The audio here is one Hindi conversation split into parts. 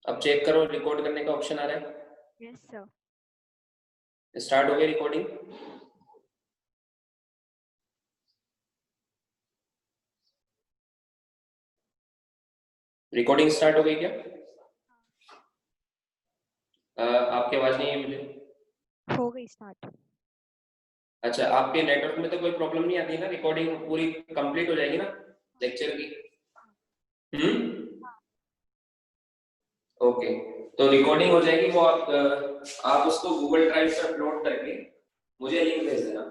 अब चेक करो, रिकॉर्ड करने का ऑप्शन आ रहा है। Yes sir. स्टार्ट हो गई रिकॉर्डिंग। रिकॉर्डिंग स्टार्ट हो गई क्या? आपकी आवाज नहीं है मुझे। हो गई स्टार्ट। अच्छा, आपके नेटवर्क में तो कोई प्रॉब्लम नहीं आती ना? रिकॉर्डिंग पूरी कंप्लीट हो जाएगी ना लेक्चर की? ओके, तो रिकॉर्डिंग हो जाएगी, वो आप उसको गूगल ड्राइव से अपलोड करके मुझे लिंक भेज देना,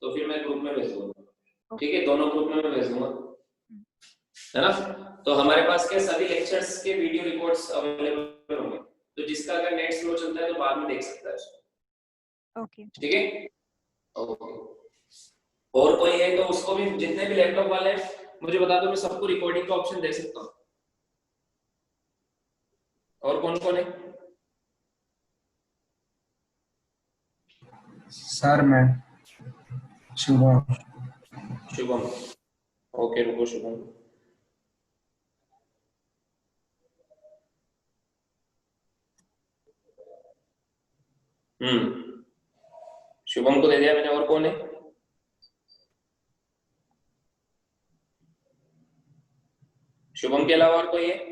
तो फिर मैं ग्रुप में भेज दूंगा। ठीक है, दोनों ग्रुप में मैं भेज दूंगा, है ना? तो हमारे पास क्या सभी लेक्चर्स के वीडियो रिकॉर्ड्स अवेलेबल होंगे, तो जिसका अगर नेट स्लो चलता है तो बाद में देख सकता है उसको। ओके ठीक है, ओके। और कोई है तो उसको भी, जितने भी लैपटॉप वाले हैं मुझे बता दो, मैं सबको रिकॉर्डिंग का ऑप्शन दे सकता हूँ। और कौन कौन है? सर मैं शुभम। शुभम, ओके रुको शुभम। शुभम को दे दिया मैंने। और कौन है? शुभम के अलावा और कोई है?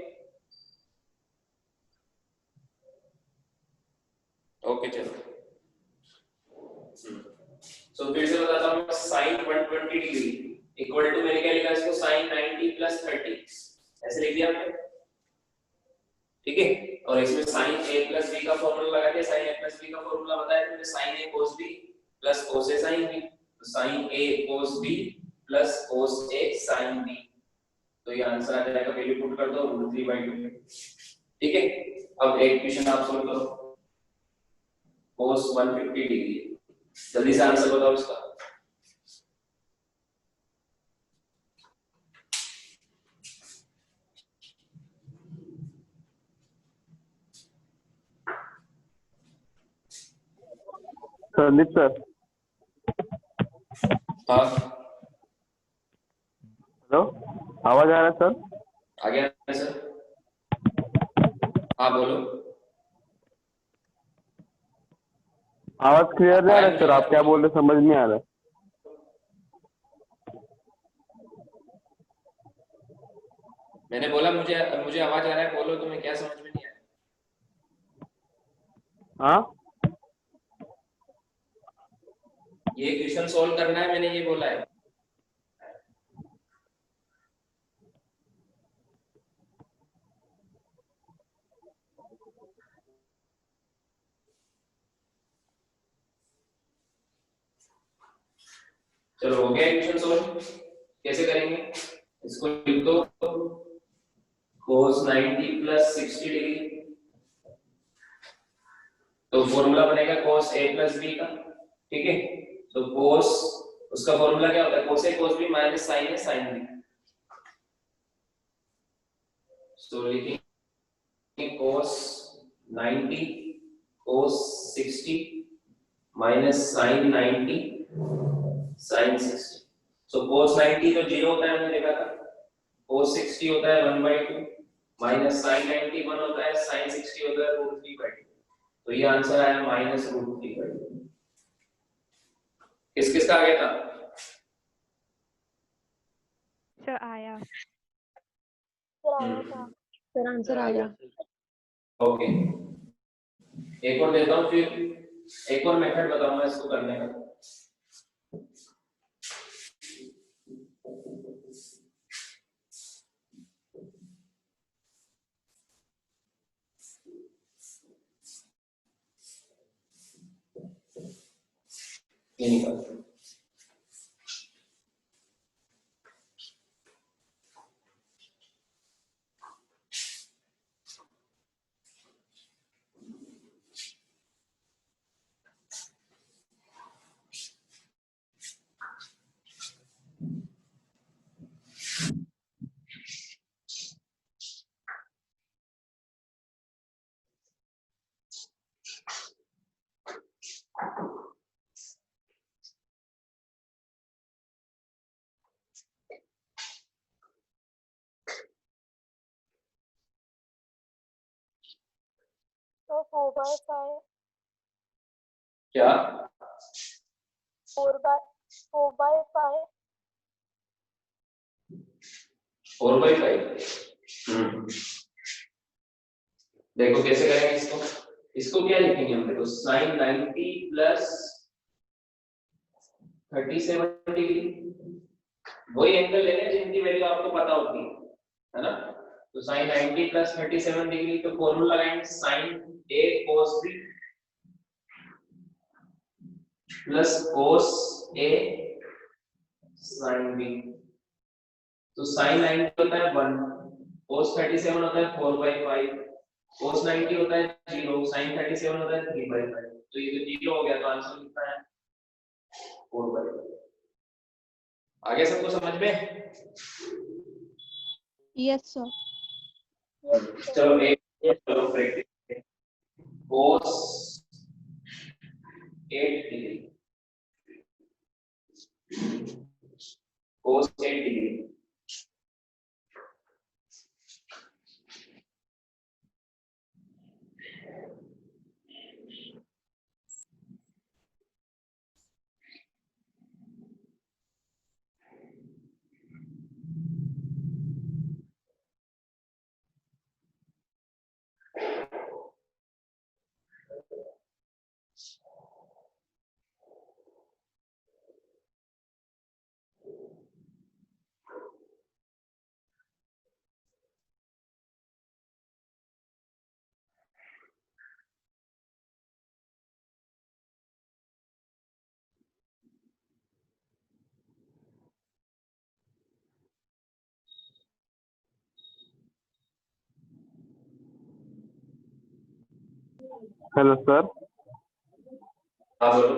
ओके चलो। सो फिर से बताता हूँ, साइन 120 डिग्री इक्वल टू, मैंने क्या लिखा इसको, साइन 90 प्लस 30, ऐसे लिख दिया हमने। ठीक है, और इसमें साइन a प्लस b का फॉर्मूला लगा दिया। साइन a प्लस b का फॉर्मूला बताया मैंने, sine a cos b plus cos a sin b। तो sine a cos b plus cos a sin b, तो ये आंसर आ जाएगा। वैल्यू पुट कर दो, √3/2। ठीक है, अब एक क्वेश्चन आप सॉल्व करो, cos 150 डिग्री। जल्दी से आंसर बताओ इसका। संदीप सर। हाँ हेलो, आवाज आ रहा है सर? आ गया सर, हाँ बोलो। आवाज क्लियर नहीं आ रहा है सर, आप क्या बोल रहे समझ नहीं आ रहा है। मैंने बोला मुझे मुझे आवाज आ रहा है, बोलो। तुम्हें क्या समझ में नहीं आया? हाँ, ये क्वेश्चन सॉल्व करना है, मैंने ये बोला है। चलो हो गया क्वेश्चन सॉल्व। कैसे करेंगे इसको? लिख दो, cos 90 प्लस 60 डिग्री, तो फॉर्मूला बनेगा cos a प्लस b का। ठीक है, तो cos, उसका फॉर्मूला क्या होता है? cos a cos b minus sin a sin b। तो लिखेंगे cos 90 cos 60 minus sin 90 sin 60। सो cos 90 जो 0 होता है हमने देखा था, cos 60 होता है 1/2, माइनस sin 90 1 होता है, sin 60 होता है √3/2। तो ये आंसर आया माइनस √3/2। किस किस का आ गया था? सर आया। सर आंसर आ गया। ओके, एक और देता हूँ, फिर एक और मेथड बताऊंगा इसको करने का। ये निकाल, तो 4/5 क्या 4/5 4/5। देखो कैसे करेंगे इसको क्या लिखेंगे हम? देखो साइन 90 प्लस 37 डिग्री, वही एंगल लेने जिनकी वैल्यू आपको पता होती है ना। तो साइन 90 प्लस 37 डिग्री, तो फॉर्मूला लगाएंगे sine a cos b plus cos a sin b। तो साइन 90 होता है 1, cos 37 होता है 4/5, cos 90 होता है 0, sin 37 होता है 3/5। तो ये तो 0 हो गया, तो आंसर कितना है 4/5। आगे सबको समझ में? Yes sir. चलो चलो practice. cos 8 degree, cos 8 degree. Hello sir. हाँ बोलो।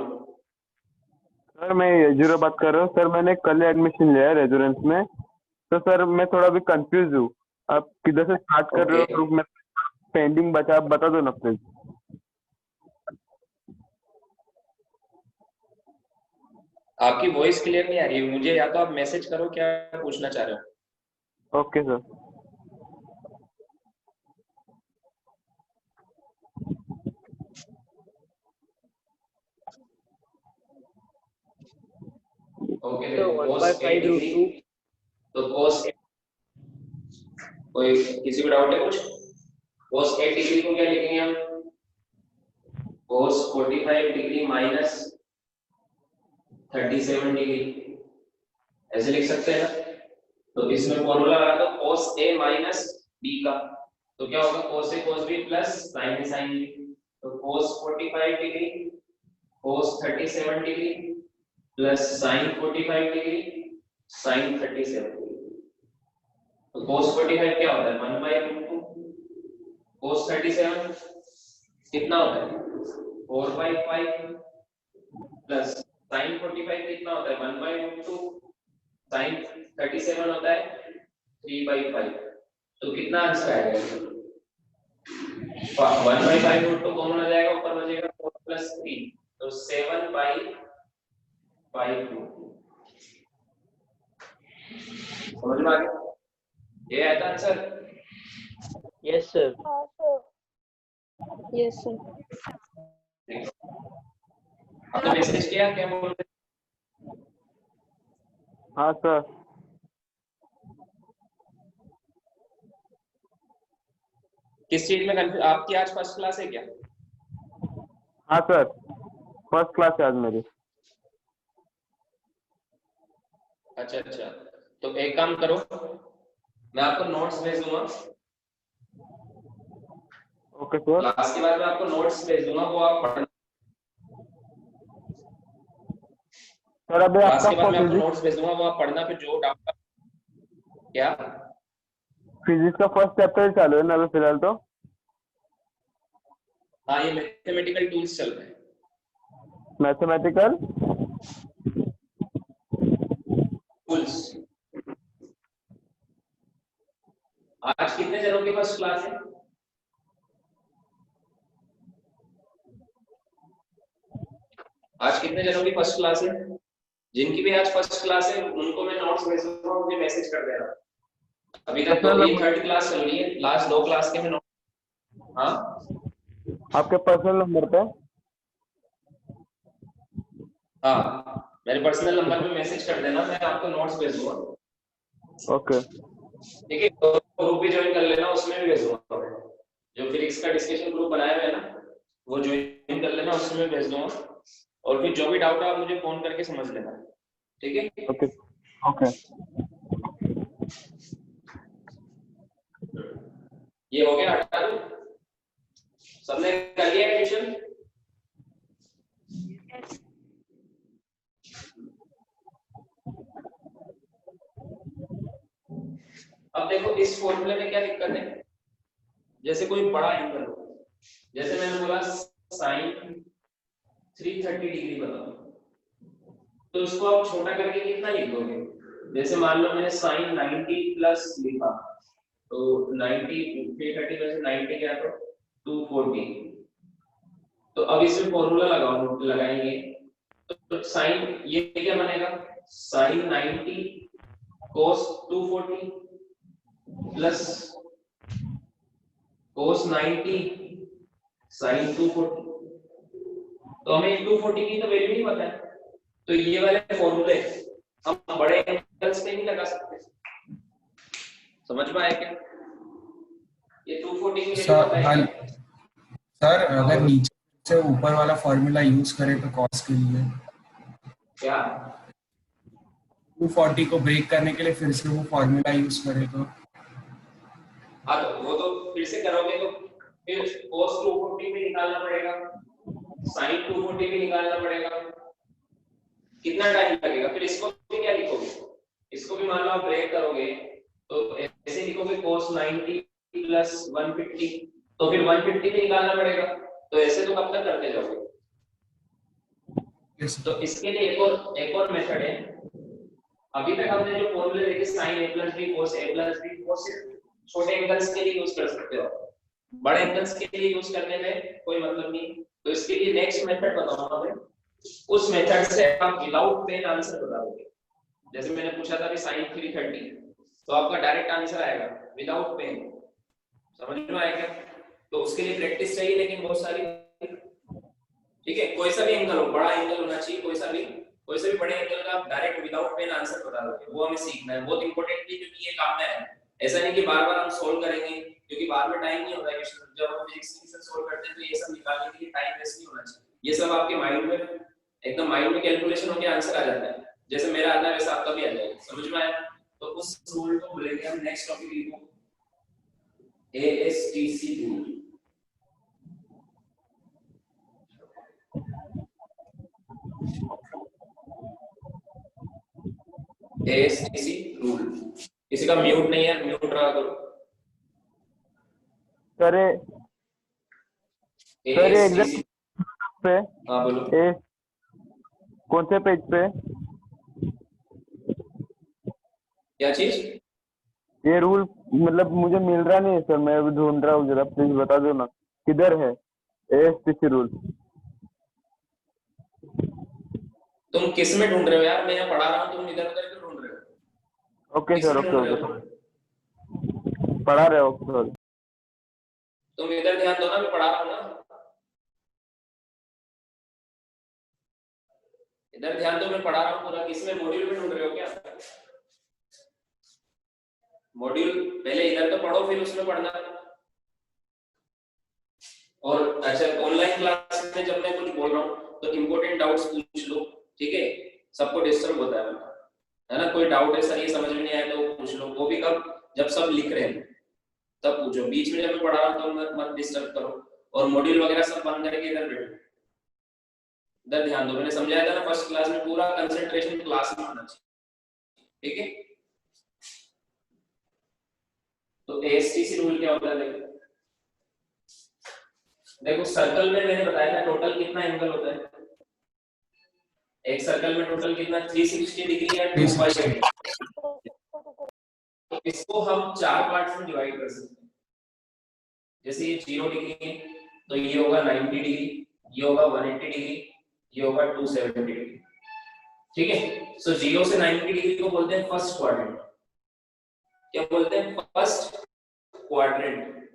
सर मैं जीरो बात कर रहा हूँ सर। मैंने कल एडमिशन लिया है रेजुरेंस में, तो सर मैं थोड़ा भी कंफ्यूज हूँ। आप किधर से स्टार्ट कर रहे हो? Okay. ग्रुप में पेंडिंग बचा, आप बता दो ना प्लीज। आपकी वॉइस क्लियर नहीं आ रही है मुझे, या तो आप मैसेज करो क्या पूछना चाह रहे हो। Okay sir. Okay cos 8 degree, तो cos कोई किसी को डाउट है कुछ? cos 8 डिग्री को क्या लिखेंगे हम? cos 45 डिग्री माइनस 37 डिग्री, ऐसे लिख सकते हैं ना। तो इसमें फॉर्मूला लगा दो cos a माइनस b का, तो क्या होगा cos a cos b plus sin a sin b। तो cos 45 degree cos 37 degree plus sin 45 degree sin 37 degree. तो cos 45 क्या होता है 1/2, cos 37 कितना होता है 4/5 प्लस sin 45 कितना होता है 1/2, sin 37 होता है 3/5। तो कितना आंसर आएगा? 1/5 रूट तो कॉमन हो जाएगा, ऊपर बचेगा 4 + 3, तो 7/5 समझ में आ गया? ये है आंसर। Yes sir. हाँ सर। Yes sir. आपने मैसेज किया क्या बोल रहे? हाँ सर। किस चीज में कंफ्यूज? आपकी आज फर्स्ट क्लास है क्या? हाँ सर, फर्स्ट क्लास है आज मेरी। अच्छा अच्छा, तो एक काम करो, मैं आपको नोट्स भेज दूंगा। Okay sir. क्लास के बाद मैं आपको नोट्स भेज दूंगा, वो आप पढ़ना। सर अभी क्लास के आपका बाद मैं आपको फिजिक्स नोट्स भेज दूंगा, वो आप पढ़ना, फिर जो डाउट क्या। का फर्स्ट चैप्टर चालू है ना अभी फिलहाल तो? हाँ, ये मैथमेटिकल टूल्स चल रहे हैं। Mathematical tools. आज कितने जनों की फर्स्ट क्लास है? आज कितने जनों की फर्स्ट क्लास है? जिनकी भी आज फर्स्ट क्लास है उनको मैं नोट्स भेज दूंगा, मुझे मैसेज कर देना। अभी तक तो ये थर्ड क्लास चल रही है, लास्ट 2 क्लास के मैं नोट्स। हाँ आपके पर्सनल नंबर पे? हाँ, मेरे पर्सनल नंबर पे मैसेज कर देना, मैं आपको नोट्स भेज दूंगा। ओके ठीक है, तो ग्रुप भी ज्वाइन कर लेना, उसमें भी भेज दूंगा। जो फिजिक्स का डिस्कशन ग्रुप बनाया हुआ है ना, वो ज्वाइन कर लेना, उसमें भेज दूंगा। और फिर जो भी डाउट है आप मुझे फोन करके समझ लेना। ठीक है, ओके ओके। ये हो गया, हटा दो। सबने कर लिया एडिशन? Yes. अब देखो इस फॉर्मूले में क्या दिक्कत है, जैसे कोई बड़ा एंगल हो, जैसे मैंने बोला साइन 330 डिग्री बनाओ, तो इसको आप छोटा करके कितना लिख दोगे? जैसे मान लो मैंने साइन 90 प्लस लिखा, तो 90 330 में से 90 क्या, तो 240। तो अब इसमें फॉर्मूला लगाएंगे, तो साइन ये क्या बनेगा, sine 90 cos 240 plus cos 90 sin 240। तो हमें 240 की तो वैल्यू नहीं पता है, तो ये वाले फॉर्मूले हम बड़े एंगल्स पे नहीं लगा सकते। समझ में आया क्या? ये 240 की वैल्यू पता है क्या? सर अगर नीचे से ऊपर वाला फॉर्मूला यूज करें तो कॉस के लिए क्या 240 को ब्रेक करने के लिए फिर से वो फॉर्मूला यूज करें तो हाँ, तो वो तो फिर से करोगे तो फिर cos 240 भी निकालना पड़ेगा, sin 240 भी निकालना पड़ेगा, कितना टाइम लगेगा? फिर इसको भी क्या लिखोगे, इसको भी मान लो आप ब्रेक करोगे तो ऐसे लिखोगे cos 90 प्लस 150, तो फिर 150 भी निकालना पड़ेगा। तो ऐसे तो कब तक करते जाओगे? तो इसके लिए एक और मेथड है। अभी तक हमने जो फॉर्मूले देखे sin a plus b cos a plus b, वो सिर्फ छोटे एंगल्स के लिए यूज कर सकते हो, बड़े एंगल्स के लिए यूज करने में कोई मतलब नहीं। तो इसके लिए नेक्स्ट मेथड बताऊंगा मैं, उस मेथड से आप विदाउट पेन आंसर बता दोगे। जैसे मैंने पूछा था कि sin 330, तो आपका डायरेक्ट आंसर आएगा विदाउट पेन। समझ में आया क्या? तो उसके लिए प्रैक्टिस चाहिए, लेकिन बहुत सारी। ठीक है, कोई सा भी एंगल हो, बड़ा एंगल होना चाहिए, कोई सा भी बड़े एंगल का आप डायरेक्ट विदाउट पेन आंसर बता दोगे, वो हमें सीखना है, बहुत इंपॉर्टेंट है, क्योंकि ये काम में है। ऐसा नहीं कि बार बार हम सोल्व करेंगे, क्योंकि बाद में टाइम नहीं होता है। जब हम फिजिक्स की क्वेश्चन सोल्व करते हैं तो ये सब निकालने के लिए टाइम वेस्ट नहीं होना चाहिए। ये सब आपके माइंड में एकदम माइंड में कैलकुलेशन होकर आंसर आ जाता है, जैसे मेरा आता है वैसा आपका भी आ जाएगा। समझ में आया? तो उस रूल को बोलेंगे हम नेक्स्ट टॉपिक लिखो, ASTC रूल। ASTC rule. किसी का म्यूट नहीं है, म्यूट रहा करो। सर ASTC पे हाँ बोलो। कौन से पेज पे? क्या चीज? ये रूल मतलब मुझे मिल रहा नहीं है सर, मैं अभी ढूंढ रहा हूँ, जरा प्लीज बता दो ना किधर है ASTC रूल। तुम किस में ढूंढ रहे हो यार? मैं यहाँ पढ़ा रहा हूँ, तुम इधर उधर क्यों ढूंढ रहे हो? ओके किस सर, में ढूंढ रहे ओके हो? पढ़ा रहे हो सर। तुम इधर ध्यान दो ना, मैं पढ़ा रहा हूँ ना, इधर ध्यान दो, मैं पढ़ा रहा हूँ पूरा। किस में, मॉड्यूल में ढूंढ रहे हो क्या? मॉड्यूल पहले इधर तो पढ़ो, फिर उसमें पढ़ना। और अच्छा, ऑनलाइन क्लास में जब मैं कुछ बोल रहा हूँ तो इंपॉर्टेंट डाउट्स पूछ लो, ठीक है? सबको डिस्टर्ब होता है ना? कोई डाउट है सर ये समझ में नहीं आया तो पूछ लो, वो भी कब, जब सब लिख रहे हैं तब पूछो। बीच में जब मैं पढ़ा रहा हूँ तो मत डिस्टर्ब करो, और मॉड्यूल वगैरह सब बंद करके इधर बैठो, इधर ध्यान दो। मैंने समझाया था ना फर्स्ट क्लास में, पूरा कंसंट्रेशन क्लास में होना चाहिए, ठीक है? तो ASTC रूल क्या होता है? देखो सर्कल में मैंने बताया था टोटल कितना एंगल होता है। एक सर्कल में टोटल कितना, 360 डिग्री या 280। तो इसको हम चार पार्ट्स में डिवाइड कर सकते हैं। जैसे ये 0 डिग्री है तो ये होगा 90 डिग्री, ये होगा 180 डिग्री, ये होगा 270 डिग्री, ठीक है? सो 0 से 90 डिग्री को बोलते हैं फर्स्ट क्वाड्रेंट। क्या बोलते हैं? First quadrant.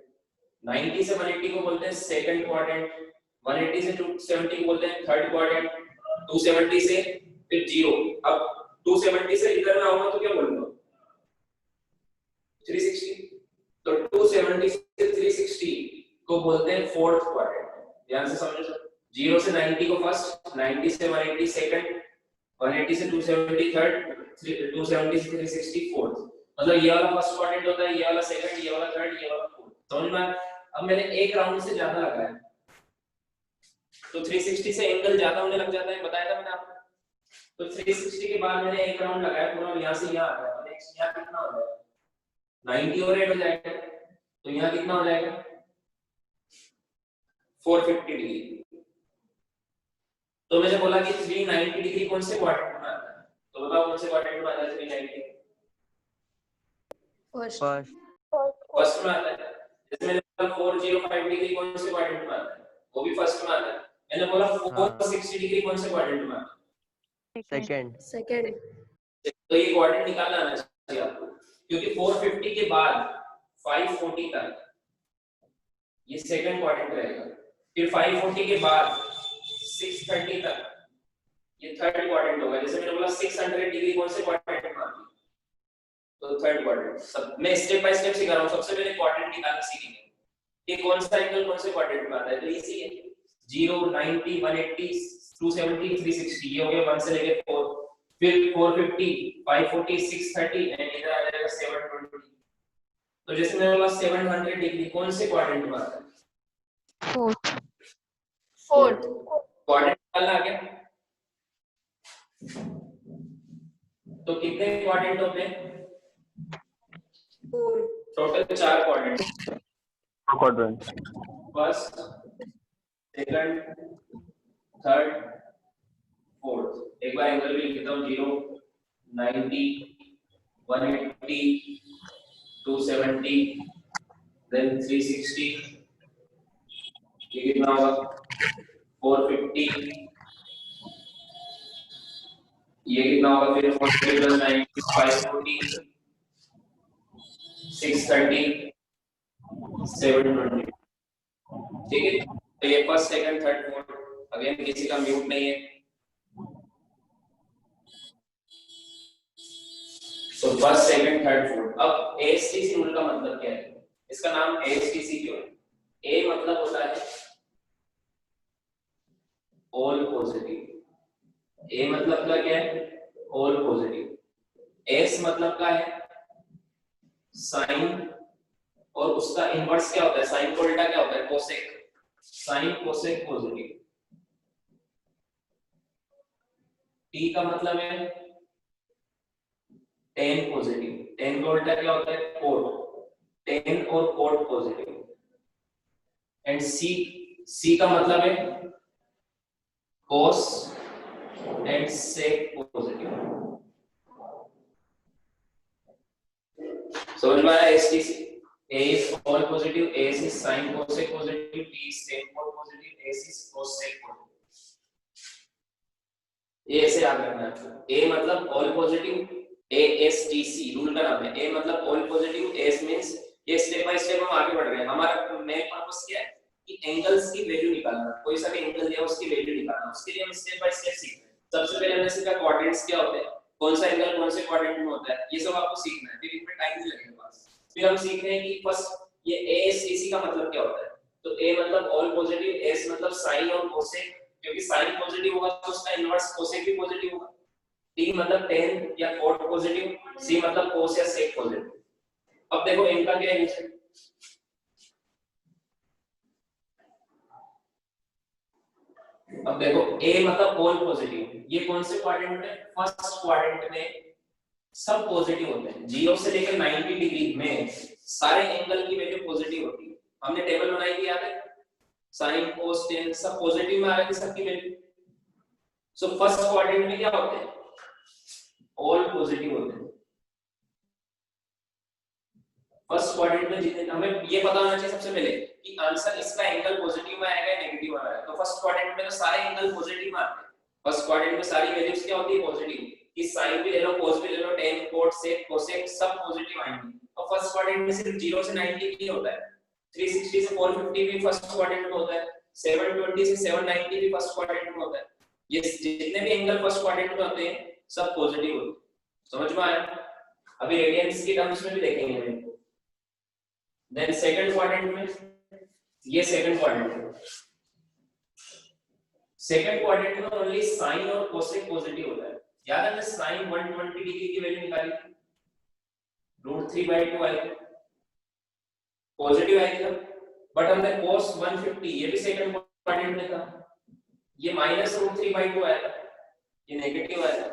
90 से 180 को बोलते हैं सेकंड क्वाड्रेंट, 180 से 270 को बोलते हैं थर्ड क्वाड्रेंट, 270 से फिर 0। अब 270 से इधर में आऊंगा तो क्या बोलूंगा 360, तो 270 से 360 को बोलते हैं फोर्थ क्वाड्रेंट। ध्यान से समझो, 0 से 90 को फर्स्ट, 90 से 180 सेकंड, 180 से 270 थर्ड, 270 से 360 फोर्थ। मतलब ये वाला फर्स्ट क्वाड्रेंट होता है, ये वाला सेकंड, ये वाला थर्ड, ये वाला फोर्थ। समझ में? अब मैंने एक राउंड से ज्यादा लगाया तो 360 से एंगल ज्यादा होने लग जाता है, बताया था मैंने आपको। तो 360 के बाद मैंने एक राउंड लगाया पूरा, यहां से यहां आ गया, तो नेक्स्ट यहां कितना हो जाएगा 90 और 8 हो जाएगा, तो यहां कितना हो जाएगा 450 डिग्री। तो मैंने बोला कि 390 डिग्री कौन से क्वाड्रेंट में आता है, तो बताओ कौन से क्वाड्रेंट में आता है 390? फर्स्ट फर्स्ट में आता है। जैसे मैंने बोला 405 डिग्री कौन से क्वाड्रेंट में आता है, वो भी फर्स्ट में आता है। मैंने बोला 460 डिग्री कौन से क्वाड्रेंट में आता है, सेकंड। सेकंड। तो ये क्वाड्रेंट निकालना आना चाहिए आपको, क्योंकि 450 के बाद 540 तक ये सेकंड क्वाड्रेंट रहेगा, फिर 540 के बाद 630 तक ये थर्ड क्वाड्रेंट होगा। जैसे मैंने बोला 600 डिग्री कौन से क्वाड्रेंट में आती है, तो थर्ड क्वाड्रेंट। सब मैं स्टेप बाय स्टेप सिखा रहा हूं, सबसे पहले क्वाड्रेंट निकालना सीखेंगे कि कौन सा एंगल कौन से क्वाड्रेंट में आता है। तो इजी है, 0 90 180 270 360, ये हो गया 1 से लेके 4, फिर 450 540 630 एंड इधर आ जाएगा 720। तो जैसे मैंने बोला 700 डिग्री कौन से क्वाड्रेंट में आता है, फोर्थ। क्वाड्रेंट निकालना आ गया। तो कितने क्वाड्रेंट होते हैं total? 4 quadrant, quadrant. First second third fourth. एक बार एंगल भी लिख देता हूं, 0 90 180 270 देन 360, ये कितना होगा 450, ये कितना होगा फिर 40 प्लस 90 540 630 720। ठीक है, तो ये first second third fourth. Again किसी का म्यूट नहीं है, तो फर्स्ट सेकंड थर्ड फोर्थ। अब एएसटीसी रूल का मतलब क्या है, इसका नाम एएसटीसी क्यों है? ए मतलब होता है ऑल पॉजिटिव, ए मतलब का क्या है ऑल पॉजिटिव, एस मतलब का है साइन, और उसका इनवर्स क्या होता है, साइन को उल्टा क्या होता है cosec, sine cosec positive. T का मतलब है टेन पॉजिटिव, टेन का उल्टा क्या होता है कोट, टेन और कोट पॉजिटिव। एंड सी का मतलब है कोस एंड सेक पॉजिटिव। समझ में आया? STC, A is all positive, AS is sin cosec positive, T is sec cot positive, AS is cosec positive। ये ऐसे याद रखना है। A मतलब all positive, ASTC रूल का नाम है। A मतलब all positive, AS means ये स्टेप बाय स्टेप हम आगे बढ़ रहे हैं। हमारा मेन पर्पस क्या है कि एंगल्स की वैल्यू निकालना, कोई सा भी एंगल दिया उसकी वैल्यू निकालना, उसके लिए हम स्टेप बाय स्टेप सीख रहे हैं। सबसे पहले हमने सीखा क्वाड्रेंट्स क्या होते हैं, कौन सा एंगल कौन से क्वाड्रेंट में होता है, ये सब आपको सीखना है, फिर इसमें टाइम नहीं लगेगा बस। फिर हम सीख रहे हैं कि फर्स्ट ये ASTC का मतलब क्या होता है। तो A मतलब ऑल पॉजिटिव, S मतलब साइन और कोसेक, क्योंकि साइन पॉजिटिव होगा तो उसका इनवर्स कोसेक भी पॉजिटिव होगा। T मतलब टेन या कोट पॉजिटिव, C मतलब कोस या सेक पॉजिटिव। अब देखो इनका क्या है, अब देखो A मतलब ऑल पॉजिटिव, ये कौन से क्वाड्रेंट में, फर्स्ट क्वाड्रेंट में सब पॉजिटिव होते हैं। 0 से लेकर 90 डिग्री में सारे एंगल की वैल्यू पॉजिटिव होती है। हमने टेबल बनाई थी याद है, साइन कोस टेन सब पॉजिटिव में आ रहे थे सबकी वैल्यू। सो फर्स्ट क्वाड्रेंट में क्या होते हैं, ऑल पॉजिटिव होते हैं। फर्स्ट क्वाड्रेंट में जितने, हमें ये पता होना चाहिए सबसे पहले कि आंसर इसका एंगल पॉजिटिव में आएगा या नेगेटिव में आएगा। तो फर्स्ट क्वाड्रेंट में तो सारे एंगल पॉजिटिव में आते हैं। फर्स्ट क्वाड्रेंट में सारी वैल्यूज क्या होती है पॉजिटिव, कि साइन भी ले लो कोस भी ले लो टेन कोट सेक कोसेक सब पॉजिटिव आएंगे। और फर्स्ट क्वाड्रेंट में सिर्फ 0 से 90 ही होता है, 360 से 450 भी फर्स्ट क्वाड्रेंट में होता है, 720 से 790 भी फर्स्ट क्वाड्रेंट में होता है। ये जितने भी एंगल फर्स्ट क्वाड्रेंट में होते हैं सब पॉजिटिव होते हैं। समझ में आया? अभी रेडियंस के टर्म्स में भी देखेंगे हम। देन सेकंड क्वाड्रेंट में, ये सेकंड क्वाड्रेंट है, सेकंड क्वाड्रेंट में ओनली साइन और कोसेक पॉजिटिव होता है। याद है, मैं साइन 120 डिग्री की वैल्यू निकाली थी, √3/2 आएगी, पॉजिटिव आएगी। बट हमने cos 150, ये भी सेकंड क्वाड्रेंट में था, ये -√3/2 आएगा, ये नेगेटिव आएगा,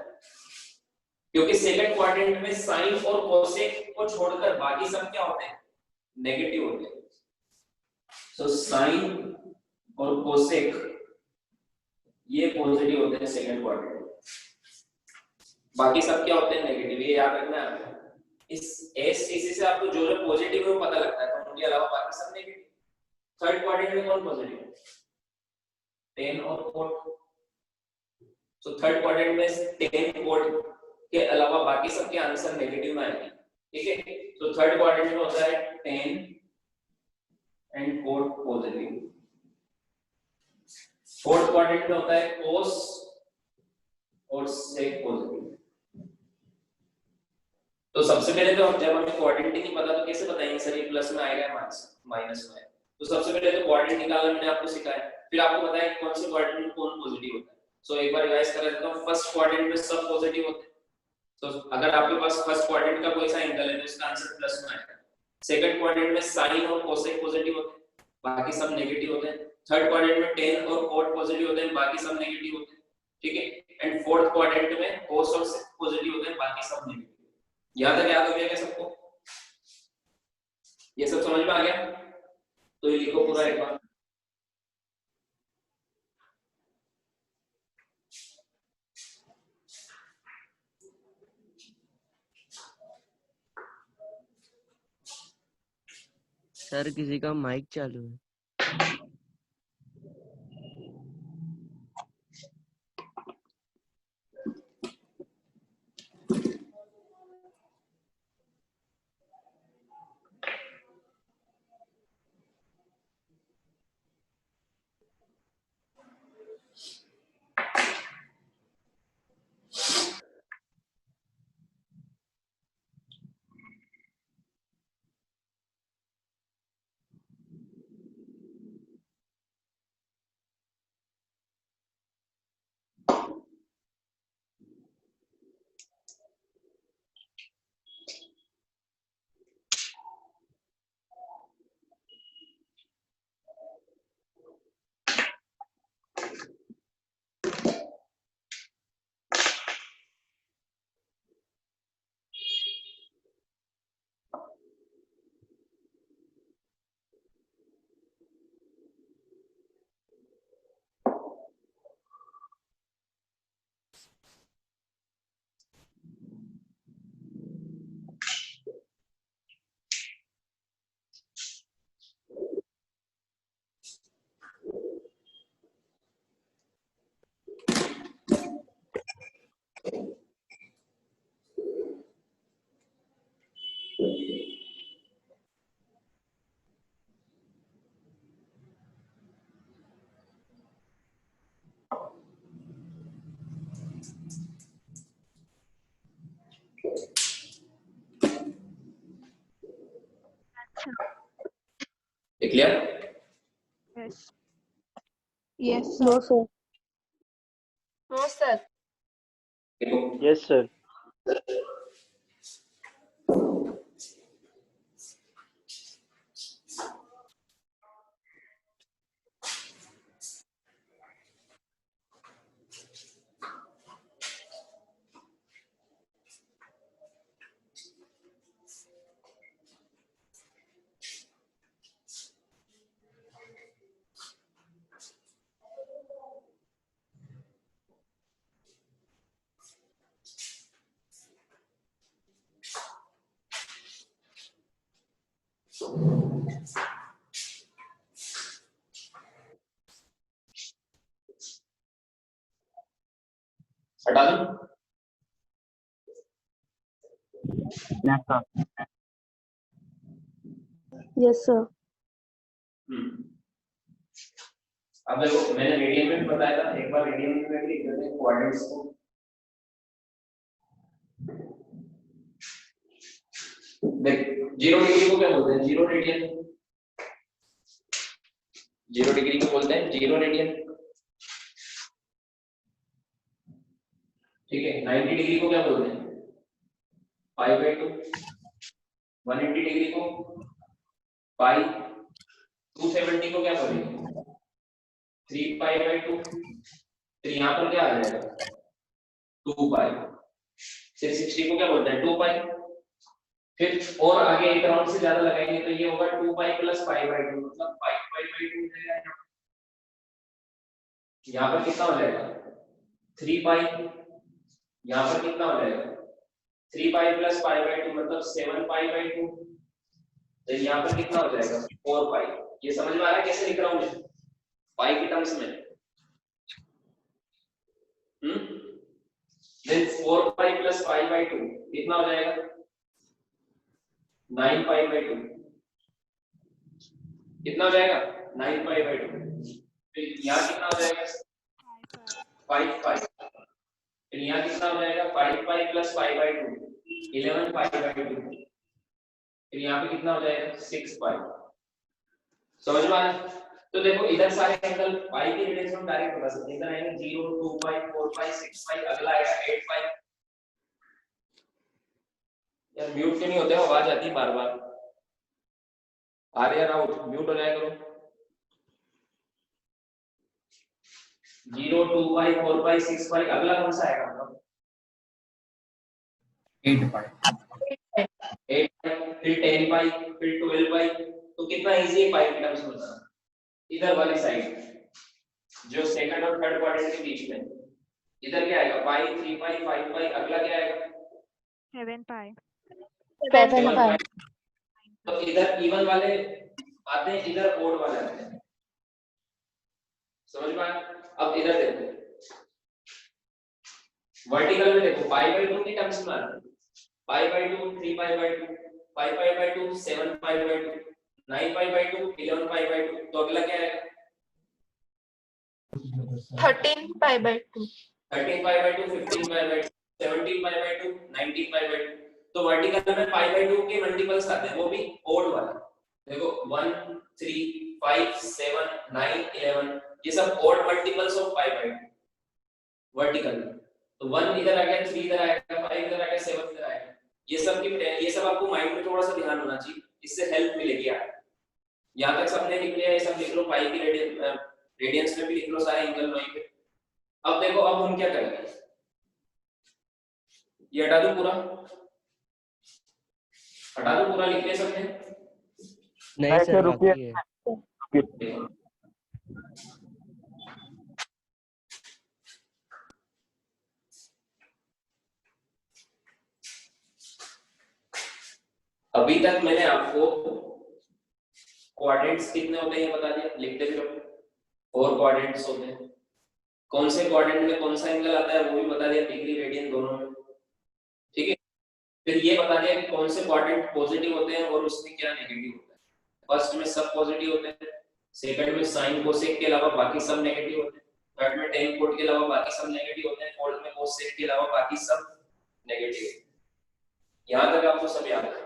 क्योंकि सेकंड क्वाड्रेंट में साइन और कोसेक को छोड़कर बाकी सब क्या होते हैं? नेगेटिव होते हैं। सो साइन और कोसेक ये पॉजिटिव होते हैं सेकंड क्वाड्रेंट में, बाकी सब क्या होते हैं? नेगेटिव। ये याद रखना है आपको। इस एसटीसी से आपको जो जो पॉजिटिव है वो पता लगता है, तो उनके अलावा बाकी सब नेगेटिव। थर्ड क्वाड्रेंट में कौन पॉजिटिव है? 10 और कोट। सो थर्ड क्वाड्रेंट में 10 कोट के अलावा बाकी सब के आंसर नेगेटिव में आएंगे। ठीक है, तो थर्ड क्वाड्रेंट में होता है 10 and cot positive. Fourth quadrant में होता है कोस और सेक पॉजिटिव। तो सबसे पहले तो जब हमें क्वाड्रेंट ही नहीं पता तो कैसे बताएंगे सर ये प्लस में आएगा या माइनस में आएगा? तो सबसे पहले तो क्वाड्रेंट निकालना मैंने आपको सिखाया, फिर आपको बताया कि कौन से क्वाड्रेंट में कौन पॉजिटिव होता है। सो एक बार रिवाइज कर लेता हूं। फर्स्ट क्वाड्रेंट में सब पॉजिटिव होते हैं, तो अगर आपके पास फर्स्ट क्वाड्रेंट का कोई सा एंगल है तो इसका आंसर प्लस में आएगा। सेकंड क्वाड्रेंट में साइन और कोसेक पॉजिटिव होते हैं, बाकी सब नेगेटिव होते हैं। थर्ड क्वाड्रेंट में टेन और कोट पॉजिटिव होते हैं, बाकी सब नेगेटिव होते हैं। ठीक है, एंड फोर्थ क्वाड्रेंट में कोस और सेक पॉजिटिव होते हैं, बाकी सब नेगेटिव। यहां तक याद हो गया क्या सबको? ये सब समझ में आ गया? तो ये लिखो पूरा एक बार। सर किसी का माइक चालू है। Clear? Yes. Yes, No, sir. sir. No, sir. देखो Yes, sir. हटा दूं? Yes, sir. Yes, sir. अब देखो मैंने रेडियन में भी बताया था, एक बार रेडियन में भी लिख देते हैं कोऑर्डिनेट्स को। देख 0 डिग्री को क्या बोलते हैं? 0 रेडियन। 0 डिग्री को बोलते हैं 0 रेडियन, ठीक है। 90 डिग्री को क्या बोलते हैं? पाई बाय 2। 180 डिग्री को पाई। 270 को क्या बोलेंगे? 3 पाई बाय 2। फिर यहाँ पर क्या आ जाएगा? 2 पाई। 660 को क्या बोलते हैं? 2 पाई। फिर और आगे एक राउंड से ज्यादा लगाएंगे तो ये होगा 2 पाई प्लस पाई बाय 2, मतलब 5 पाई बाय 2 हो जाएगा। यहाँ पर कितना हो जाएगा? 3 पाई। यहाँ पर कितना हो जाएगा? 3 पाई प्लस पाई बाय 2 मतलब 7 पाई बाय 2। तो यहाँ पर कितना हो जाएगा? 4 पाई। ये समझ में आ रहा है कैसे लिख रहा हूँ मैं पाई के टर्म्स में? Then 4 pi plus pi by 2 कितना हो जाएगा? 9 पाई बाय 2। कितना हो जाएगा? 9 पाई बाय 2। फिर यहाँ कितना हो जाएगा? 5 पाई। फिर यहाँ कितना हो जाएगा? 5 पाई plus pi by 2 11 pi by 2। फिर यहाँ पे कितना हो जाएगा? 6 पाई। समझ में आया? तो देखो इधर सारे एंगल पाई की रेडियस हम डायरेक्ट बता सकते हैं। इधर आएगा 0 2 पाई 4 पाई 6 पाई, अगला आएगा 8 पाई। यार म्यूट क्यों नहीं होते हो? आवाज आती है बार बार। आ रही है ना? म्यूट हो जाया करो। 0 2 पाई 4 पाई 6 पाई, अगला कौन सा आएगा? मतलब 8 पाई। 8 पाई, फिर 10 पाई, फिर 12 पाई। तो कितना इजी है पाई के टर्म्स में बताना। इधर वाली साइड जो सेकंड और थर्ड क्वाड्रेंट के बीच में, इधर क्या आएगा? पाई 3 पाई 5 पाई, अगला क्या आएगा? 7 पाई। 7 पाई। तो इधर इवन वाले आते हैं, इधर ओड वाले आते हैं। समझ में आया? अब इधर देखो वर्टिकल में, देखो पाई बाय 2 के टर्म्स में आते हैं। पाई by 2 3 pi by 2, 5 pi by 2 7 pi by 2, 9 pi by 2 11 pi by 2। तो अगला क्या आएगा? 13 पाई by 2। 13 pi by 2 15 pi by 2 17 pi by 2 19 pi by 2। तो वर्टिकल में पाई बाय 2 के मल्टीपल्स आते हैं, वो भी ओड वाला। देखो 1 3 5 7 9 11, ये सब odd multiples of pi by 2 vertical में। तो 1 इधर आ गया, 3 इधर आएगा, 5 इधर आ गया, 7 इधर आएगा। ये सब आपको माइंड में थोड़ा सा ध्यान होना चाहिए, इससे हेल्प मिलेगी आपको। यहां तक सबने लिख लिया, ये सब लिख लो। पाई की रेडियंस में भी लिख लो सारे एंगल वहीं पे। अब देखो अब हम क्या करेंगे? ये हटा दो पूरा, हटा दो पूरा, लिख लिया सबने? नहीं सर रुकिए। बाकी है। अभी तक मैंने आपको क्वाड्रेंट्स कितने होते हैं ये बता दिया, लिखते भी रहो। 4 क्वाड्रेंट्स होते हैं। कौन से क्वाड्रेंट में कौन सा एंगल आता है वो भी बता दिया, डिग्री रेडियन दोनों में, ठीक है। फिर ये बता दिया कि कौन से क्वाड्रेंट पॉजिटिव होते हैं और उसमें क्या नेगेटिव होता है। फर्स्ट में सब पॉजिटिव होते हैं, सेकंड में साइन कोसेक के अलावा बाकी सब नेगेटिव होते हैं, थर्ड में टेन कोट के अलावा बाकी सब नेगेटिव होते हैं, फोर्थ में कोसेक के अलावा बाकी सब नेगेटिव होते हैं। यहां तक आपको सब याद है?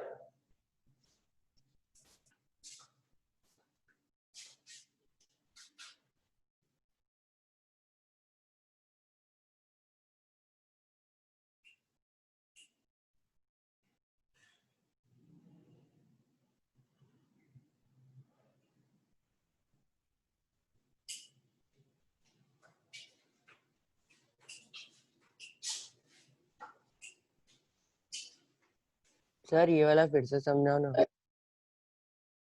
सर ये वाला फिर से समझाओ ना।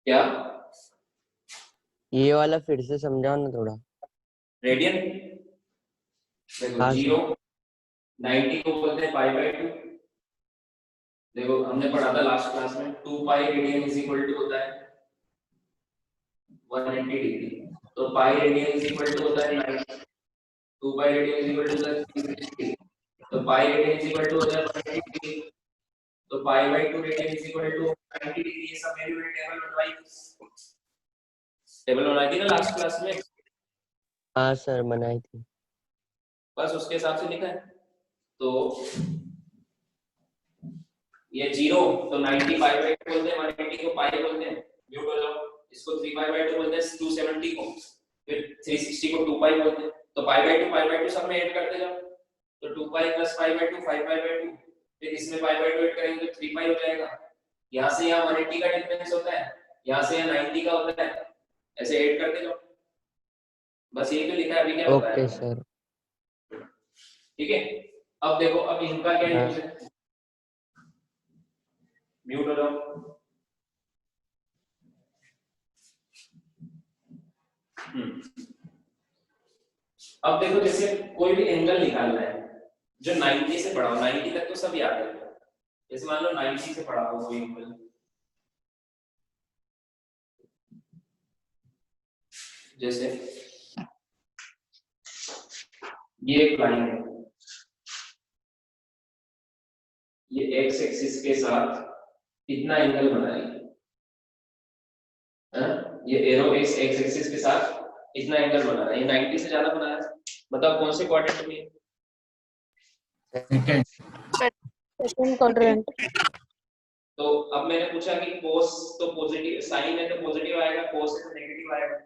क्या? ये वाला फिर से समझाओ ना थोड़ा। रेडियन देखो हाँ, 0 90 को बोलते हैं पाई बाय 2। देखो हमने पढ़ा था लास्ट क्लास में 2 pi radian is equal to होता है 180 डिग्री। तो pi radian is equal to होता है 90, 2 pi radian is equal to होता है 360, तो pi radian is equal to होता है 180 डिग्री। तो pi by 2 radian is equal to 90 degree. ये सब मेरी टेबल बनवाई। टेबल बनाई थी ना लास्ट क्लास में, हाँ सर बनाई थी। बस उसके हिसाब से लिखा है। तो ये 0 तो 90 पाई बाय 2 बोलते हैं, 180 को पाई बोलते हैं, म्यूट हो जाओ। इसको 3 पाई बाय 2 बोलते हैं, 270 को, फिर 360 को 2 पाई बोलते हैं। तो पाई बाय 2 सब में ऐड करते जाओ। तो 2 पाई plus pi by 2 5 pi by 2, फिर इसमें पाई बाय 2 ऐड करेंगे तो 3 पाई हो जाएगा। यहां से यहां 180 का डिफरेंस होता है, यहां से यहां 90 का होता है, ऐसे ऐड करते जाओ। बस ये तो लिखा है, अभी क्या बताया ओके सर। ठीक है। अब देखो, अब इनका क्या हाँ। यूज है, म्यूट हो जाओ। अब देखो, जैसे कोई भी एंगल निकालना है जो 90 से बड़ा हो, 90 तक तो सब याद है। जैसे मान लो 90 से बड़ा हो कोई एंगल, जैसे ये एक लाइन है, ये एक्स एक्सिस के साथ इतना एंगल बना रही है, ये एरो एक्स एक्सिस के साथ इतना एंगल बना रहा है, ये 90 से ज्यादा बना रहा है। बताओ कौन से क्वाड्रेंट में? सेकंड। Second quadrant. तो अब मैंने पूछा कि कोस तो पॉजिटिव, साइन है तो पॉजिटिव आएगा, कोस है तो नेगेटिव आएगा।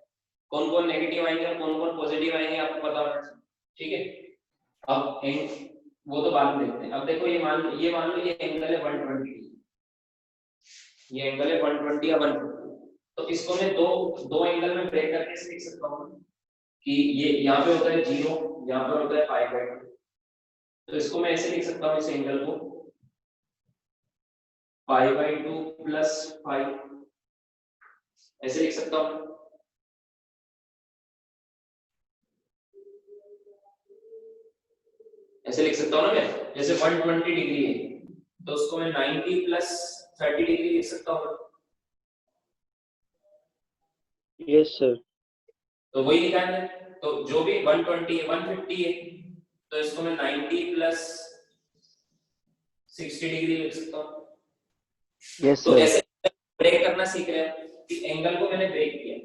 कौन कौन नेगेटिव आएंगे और कौन कौन पॉजिटिव आएंगे आपको पता होना चाहिए, ठीक है। अब वो तो बाद में देखते हैं। अब देखो, ये मान लो ये एंगल है 120, ये एंगल है 120 या 150। तो इसको मैं दो एंगल में ब्रेक करके इसे लिख सकता हूं कि ये यहाँ पे होता है 0, यहाँ पे होता है पाई बाय 2। तो इसको मैं ऐसे लिख सकता हूँ, इस एंगल को पाई बाय 2 प्लस 5, ऐसे लिख सकता हूँ। ऐसे लिख सकता हूँ ना मैं, जैसे 120 डिग्री है तो उसको मैं 90 प्लस 30 डिग्री लिख सकता हूँ। Yes sir. तो वही लिखा है। तो जो भी 120 है 150 है तो इसको मैं 90 प्लस 60 डिग्री लिख सकता हूँ। यस तो सर। ऐसे ब्रेक करना सीख रहे हैं कि एंगल को मैंने ब्रेक किया,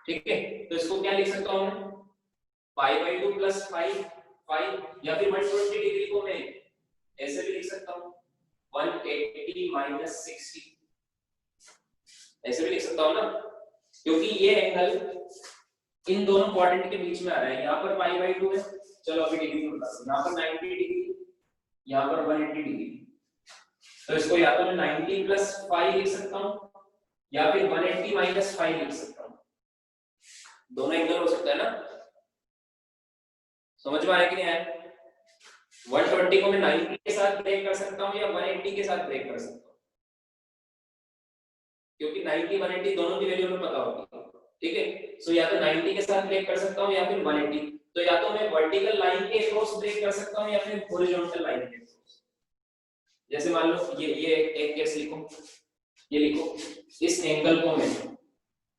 ठीक है। तो इसको क्या लिख सकता हूँ मैं, पाई बाय 2 प्लस 5 या फिर 120 डिग्री को मैं ऐसे भी लिख सकता हूँ 180 माइनस 60, ऐसे भी लिख सकता हूँ ना, क्योंकि ये एंगल इन दोनों क्वाड्रेंट के बीच में आ रहा है। यहाँ पर पाई बाय 2 है, चलो अभी डिग्री में बता दो, यहाँ पर 90 डिग्री, यहाँ पर 180 डिग्री। तो इसको या तो मैं 90 प्लस 5 लिख सकता हूँ या फिर 180 माइनस 5 लिख सकता हूँ। दोनों एंगल हो सकता है ना, समझ में आया कि नहीं आया? 120 को मैं 90 के साथ ब्रेक कर सकता हूँ या 180 के साथ ब्रेक कर सकता हूँ, क्योंकि 90 180 दोनों की वैल्यू हमें पता होगी, ठीक है। सो या तो 90 के साथ ब्रेक कर सकता हूँ या फिर 180। तो या तो मैं वर्टिकल लाइन के अक्रॉस ब्रेक कर सकता हूँ या फिर हॉरिजॉन्टल लाइन के अक्रॉस। जैसे मान लो ये एक केस लिखो, ये लिखो, इस एंगल को मैं,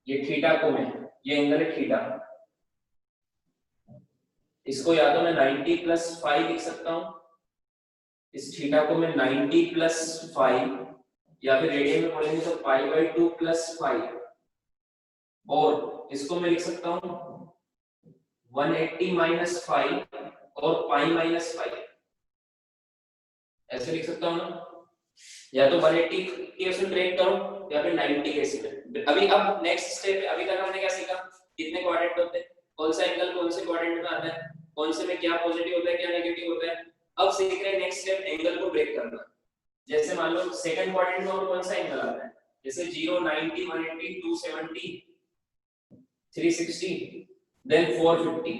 ये थीटा को मैं, ये एंगल है थीटा, इसको या तो मैं 90 प्लस 5 लिख सकता हूँ, इस थीटा को मैं 90 प्लस 5 या फिर रेडियन में बोलेंगे तो पाई बाय 2 प्लस 5, और इसको मैं लिख सकता हूँ 180 माइनस 5 और पाई माइनस 5, ऐसे लिख सकता हूँ ना। या तो 180 के उसमें ब्रेक करो या फिर 90 के इसमें। अभी अब नेक्स्ट स्टेप है, अभी तक हमने क्या सीखा, कितने क्वाड्रेंट होते हैं, कौन सा एंगल कौन से क्वाड्रेंट में आता है, कौन से में क्या पॉजिटिव होता है क्या नेगेटिव होता है। अब सीख रहे हैं नेक्स्ट स्टेप, एंगल को ब्रेक करना। जैसे मान लो सेकंड क्वाड्रेंट में और कौन सा एंगल आता है, जैसे 0 90 180 270 360 देन 450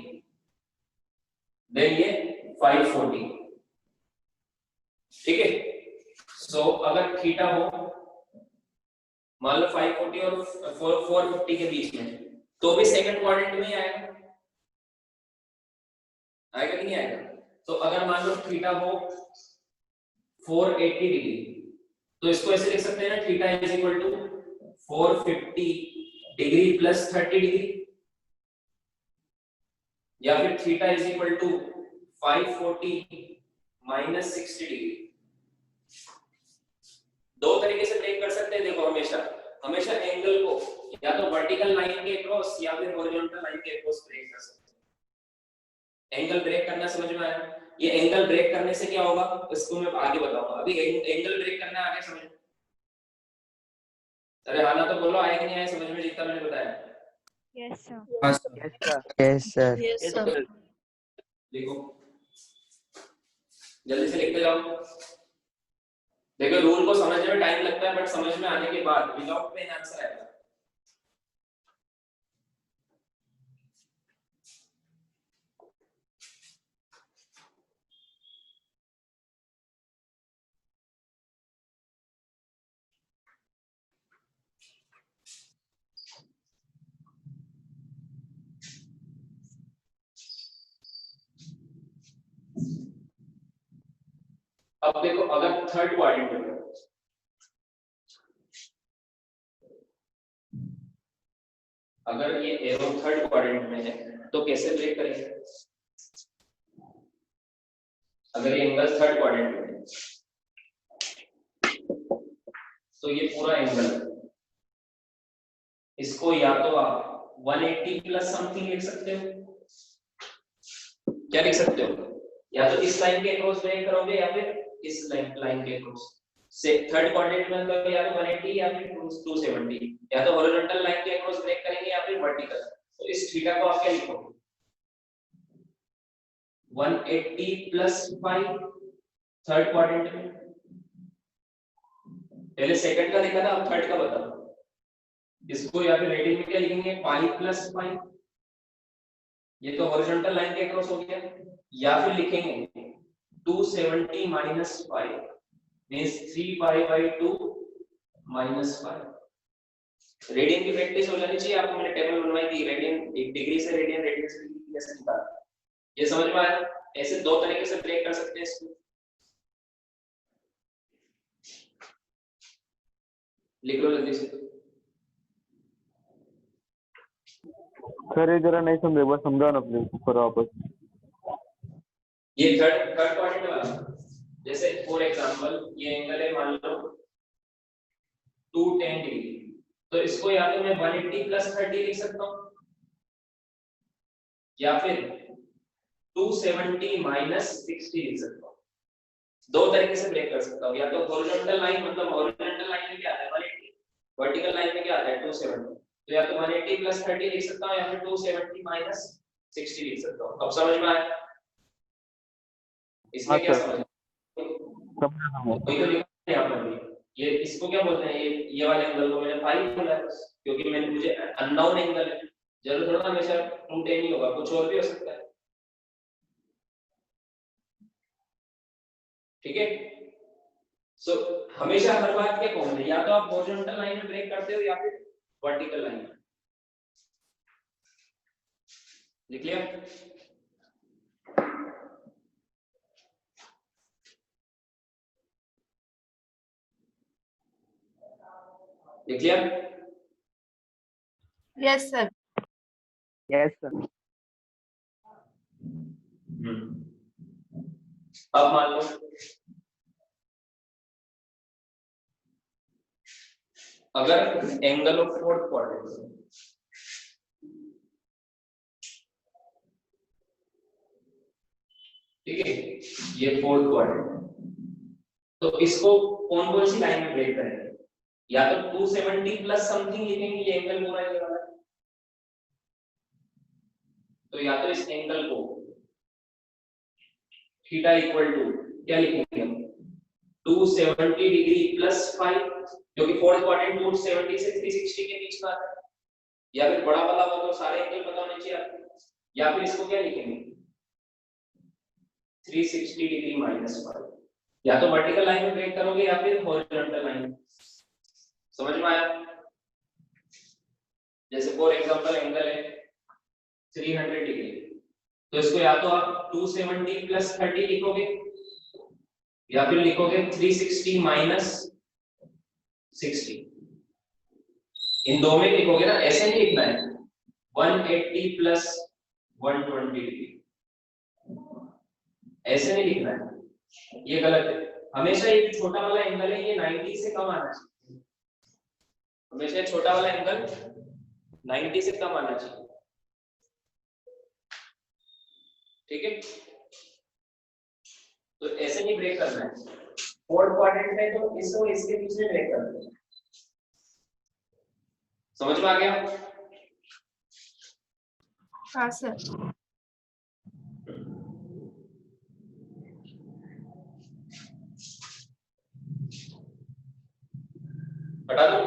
देन ये 540, ठीक है। सो अगर थीटा हो मान लो 540 और 450 के बीच में, तो भी सेकंड क्वाड्रेंट में ही आएगा, आएगा कि नहीं आएगा? तो अगर मान लो थीटा हो 480 डिग्री, तो इसको ऐसे लिख सकते हैं ना, theta is equal to 450 degree plus 30 degree, या फिर theta is equal to 540 minus 60 degree. दो तरीके से ब्रेक कर सकते हैं। देखो, हमेशा एंगल को या तो वर्टिकल लाइन के क्रॉस या फिर हॉरिजॉन्टल लाइन के क्रॉस ब्रेक कर सकते हैं। एंगल ब्रेक करना समझ में आया? ये एंगल ब्रेक करने से क्या होगा इसको मैं आगे बताऊंगा। अभी एंगल ब्रेक करना आगे समझ। अरे हाँ ना तो बोलो, आया कि नहीं आया समझ में जितना मैंने बताया? Yes, sir. हाँ sir. Yes, sir. Yes sir. Yes, Yes, sir. sir. देखो जल्दी से लिखते जाओ। देखो रूल को समझने में टाइम लगता है बट समझ में आने के बाद विदाउट पेन आंसर आएगा। अब देखो अगर थर्ड क्वाड्रेंट में, अगर ये एरो थर्ड क्वाड्रेंट में है तो कैसे ब्रेक करेंगे? अगर ये एंगल थर्ड क्वाड्रेंट में है तो ये पूरा एंगल, इसको या तो आप 180 प्लस समथिंग लिख सकते हो। क्या लिख सकते हो? या तो इस लाइन के क्रॉस ब्रेक करोगे या फिर इस लाइन के क्रॉस से। थर्ड क्वाड्रेंट में तो या तो 180 या फिर 270, या तो हॉरिजॉन्टल लाइन के क्रॉस ब्रेक करेंगे या फिर वर्टिकल। तो इस थीटा को आप क्या लिखोगे? 180 प्लस 5 थर्ड क्वाड्रेंट में। पहले सेकंड का लिखा था, अब थर्ड का बताओ। इसको या फिर रेडियन में क्या लिखेंगे? 5 प्लस 5, ये तो हॉरिजॉन्टल लाइन के क्रॉस हो गया। या फिर लिखेंगे 270 minus 5 means 3 pi by 2 minus 5। Radian की प्रैक्टिस हो जानी चाहिए आपको। मैंने टेबल बनवाई थी, रेडियन एक डिग्री से रेडियन, रेडियन से डिग्री कैसे निकालना, ये समझ में आया? ऐसे दो तरीके से ब्रेक कर सकते हैं इसको। लिख लो जल्दी से। सर ये जरा नहीं समझे, बस समझाओ ना प्लीज ऊपर वापस। ये थर्ड क्वाड्रेंट वाला, जैसे फॉर एग्जांपल ये एंगल है मान लो 210 डिग्री, तो इसको या तो मैं 180 प्लस 30 लिख सकता हूं या फिर 270 माइनस 60 लिख सकता हूं। दो तरीके से ब्रेक कर सकता हूं। या तो हॉरिजॉन्टल लाइन, मतलब हॉरिजॉन्टल लाइन में क्या आता है 180, वर्टिकल लाइन में क्या आता है 270, तो या तो 180 प्लस 30 लिख सकता हूं या फिर 270 माइनस 60 लिख सकता हूं। अब समझ में आया? इसमें क्या समझ कोई तो लिखा है यहाँ पर भी। ये इसको क्या बोलते हैं? ये वाले एंगल को मैंने 5 बोला है क्योंकि मैंने मुझे अननोन एंगल है। जरूर थोड़ा हमेशा 210 ही होगा, कुछ और भी हो सकता है। ठीक है, सो हमेशा हर बात क्या कॉमन है, या तो आप हॉरिजॉन्टल लाइन में ब्रेक करते हो या फिर वर्टिकल लाइन में। लिख लिया? लिख लिया? Yes, sir. Yes, sir. अब मान लो अगर एंगल ऑफ फोर्थ क्वाड्रेंट, ठीक है, ये फोर्थ क्वाड्रेंट, तो इसको कौन कौन सी लाइन में ब्रेक करेंगे? या तो 270 प्लस समथिंग लिखेंगे, ये एंगल पूरा ये वाला, तो या तो इस एंगल को थीटा इक्वल टू क्या लिखेंगे हम? 270 डिग्री प्लस 5, क्योंकि फोर्थ क्वाड्रेंट 270 से 360 के बीच का आता है। या फिर बड़ा वाला हो तो सारे एंगल पता होने चाहिए आपको। या फिर इसको क्या लिखेंगे? 360 डिग्री माइनस 5। या तो वर्टिकल लाइन में ब्रेक करोगे या फिर हॉरिजॉन्टल लाइन में। समझ में आया? जैसे फॉर एग्जांपल एंगल है 300 डिग्री, तो इसको या तो आप 270 प्लस 30 लिखोगे या फिर लिखोगे 360 माइनस 60। इन दो में लिखोगे ना, ऐसे नहीं लिखना है 180 प्लस 120 डिग्री, ऐसे नहीं लिखना है, ये गलत है। हमेशा ये छोटा वाला एंगल है, ये 90 से कम आना चाहिए। हमेशा छोटा वाला एंगल 90 से कम आना चाहिए, ठीक है। तो ऐसे नहीं ब्रेक करना है, फोर्थ क्वाड्रेंट में तो इसको इसके बीच में ब्रेक करना है। समझ में आ गया? हाँ सर। हटा दो।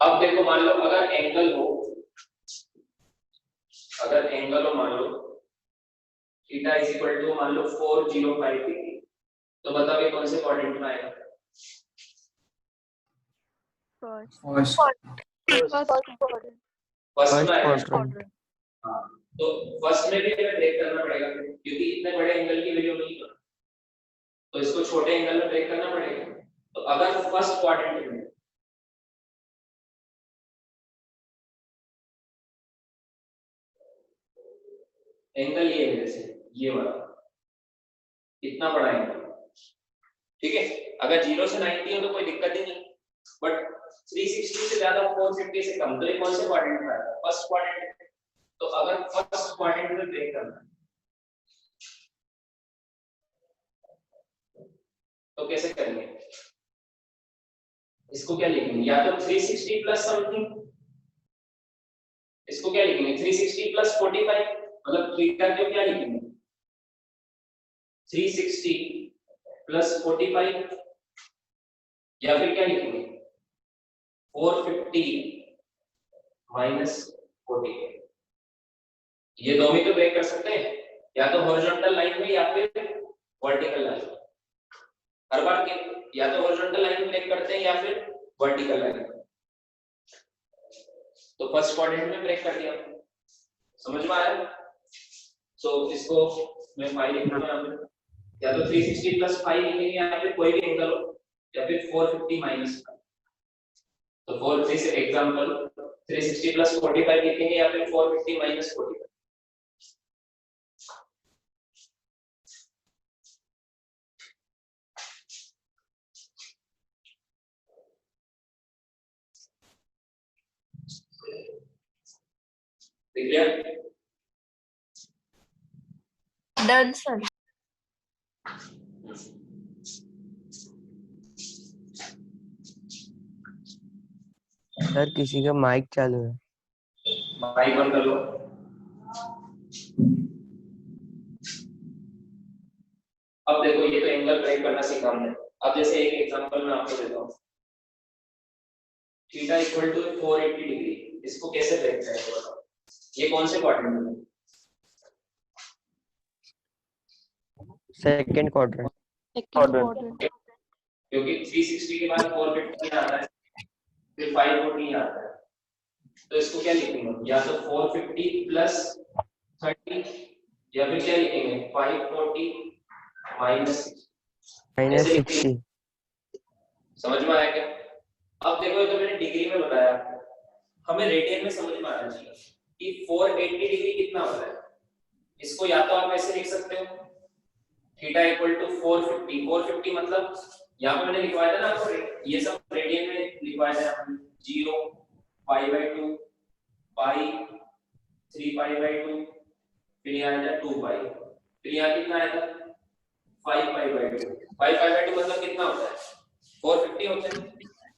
अब देखो, मान लो अगर एंगल हो, मान लो थीटा इज इक्वल टू मान लो 405 डिग्री, तो बताओ ये कौन से क्वाड्रेंट में आएगा? फर्स्ट फर्स्ट फर्स्ट में आएगा। क्वाड्रेंट। हाँ, तो फर्स्ट में भी हमें ब्रेक करना पड़ेगा, क्योंकि इतने बड़े एंगल की वैल्यू नहीं है, तो इसको छोटे एंगल में ब्रेक करना पड़ेगा। तो अगर फर्स्ट क्वाड्रेंट में एंगल ये है, जैसे ये वाला इतना बड़ा एंगल, ठीक है, अगर 0 से 90 हो तो कोई दिक्कत ही नहीं, बट 360 से ज्यादा, 450 से कम, तो ये कौन से क्वाड्रेंट में आएगा? First quadrant. तो अगर फर्स्ट क्वाड्रेंट में ब्रेक करना है तो कैसे करेंगे? इसको क्या लिखेंगे? या तो 360 प्लस समथिंग, इसको क्या लिखेंगे? 360 प्लस 45, मतलब थीटा को क्या लिखेंगे? 360 प्लस 45, या फिर क्या लिखेंगे? 450 माइनस 40। ये दो में तो ब्रेक कर सकते हैं, या तो हॉरिजॉन्टल लाइन में या फिर वर्टिकल लाइन। हर बार के या तो हॉरिजॉन्टल लाइन में ब्रेक करते हैं या फिर वर्टिकल लाइन। तो फर्स्ट क्वाड्रेंट में ब्रेक कर दिया, समझ में आया? सो इसको मैं 5 लिख दूंगा यहाँ पे, या तो 360 प्लस 5 लिखेंगे, या फिर कोई भी एंगल हो, या फिर 450 माइनस 5। तो 4 से एग्जांपल 360 प्लस 45 लिखेंगे, या फिर 450 माइनस 45। ठीक है, डन सर। सर किसी का माइक चालू है। माइक बंद कर लो। अब देखो, ये तो एंगल ब्रेक करना सीखा हमने। अब जैसे एक एग्जांपल मैं आपको देता हूँ, थीटा इक्वल टू 480 डिग्री, इसको कैसे ब्रेक करेंगे बताओ? ये कौन से क्वाड्रेंट में? Second quadrant. क्योंकि 360 के बाद 450 आता है, फिर 540 आता है, तो इसको क्या लिखेंगे? या तो 450 प्लस 30, या फिर क्या लिखेंगे? 540 माइनस 60। समझ में आया क्या? अब देखो, ये तो मैंने डिग्री में बताया, हमें रेडियन में समझ में आना चाहिए कि 480 डिग्री कितना होता है। इसको या तो आप ऐसे लिख सकते हो, थीटा इक्वल टू 450 मतलब यहाँ पे मैंने लिखवाया था ना आपको, ये सब रेडियन में लिखवाया था, 0 π/2 पाई 3 π/2, फिर यहाँ आया 2 पाई, फिर यहाँ कितना आया था? 5 π/2। 5 π/2 मतलब कितना होता है? 450 होता है।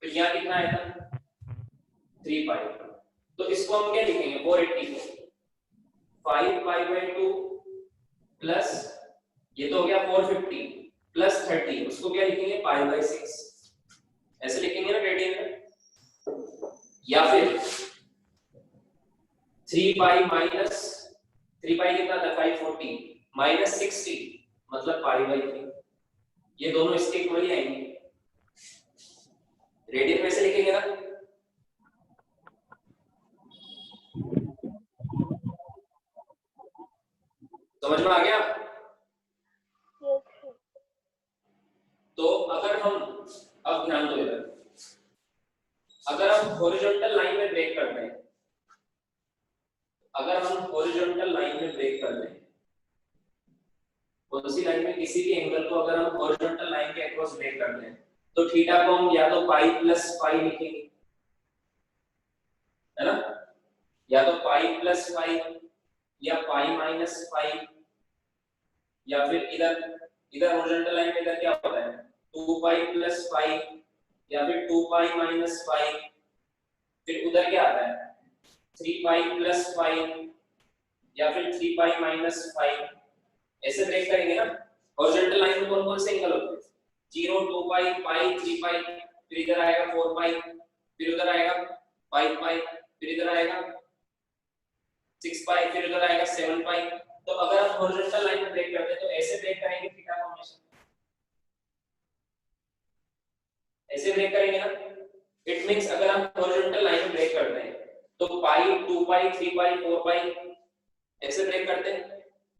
फिर यहाँ कितना आया था? 3 पाई। तो इसको हम क्या लिखेंगे? 480 को 5 π/2 प्लस, ये तो हो गया 450 प्लस 30, उसको क्या लिखेंगे? π/6, ऐसे लिखेंगे ना रेडियन में। या फिर 3 पाई माइनस 3 पाई कितना था? 540 माइनस 60 मतलब π/3। ये दोनों इसके इक्वल ही आएंगे, रेडियन में से लिखेंगे ना। समझ में आ गया? Yes, sir. तो अगर हम, अब ध्यान दो इधर, अगर हम हॉरिजॉन्टल लाइन में ब्रेक करते हैं, अगर हम हॉरिजॉन्टल लाइन में ब्रेक करते हैं, कौन सी लाइन में, किसी भी एंगल को अगर हम हॉरिजॉन्टल लाइन के अक्रॉस ब्रेक करते हैं, तो थीटा को हम या तो पाई प्लस पाई लिखेंगे, है ना, या तो पाई प्लस पाई या पाई माइनस पाई, या फिर इधर इधर हॉरिजॉन्टल लाइन में इधर क्या होता है 2 पाई प्लस पाई या फिर 2 पाई माइनस पाई, फिर उधर क्या आता है 3 पाई प्लस पाई या फिर 3 पाई माइनस पाई, ऐसे ब्रेक करेंगे ना। हॉरिजॉन्टल लाइन में कौन कौन से एंगल होते हैं 0 2 पाई पाई 3 पाई, फिर इधर आएगा 4 पाई, फिर उधर आएगा 5 पाई, फिर इधर आएगा 6 पाई, फिर उधर आएगा 7 पाई। तो अगर हम हॉरिजॉन्टल लाइन में ब्रेक करते हैं तो ऐसे ब्रेक करेंगे थीटा को हमेशा, ऐसे ब्रेक करेंगे ना। इट मींस अगर हम हॉरिजॉन्टल लाइन में ब्रेक करते हैं तो पाई 2 पाई 3 पाई 4 पाई ऐसे ब्रेक करते हैं,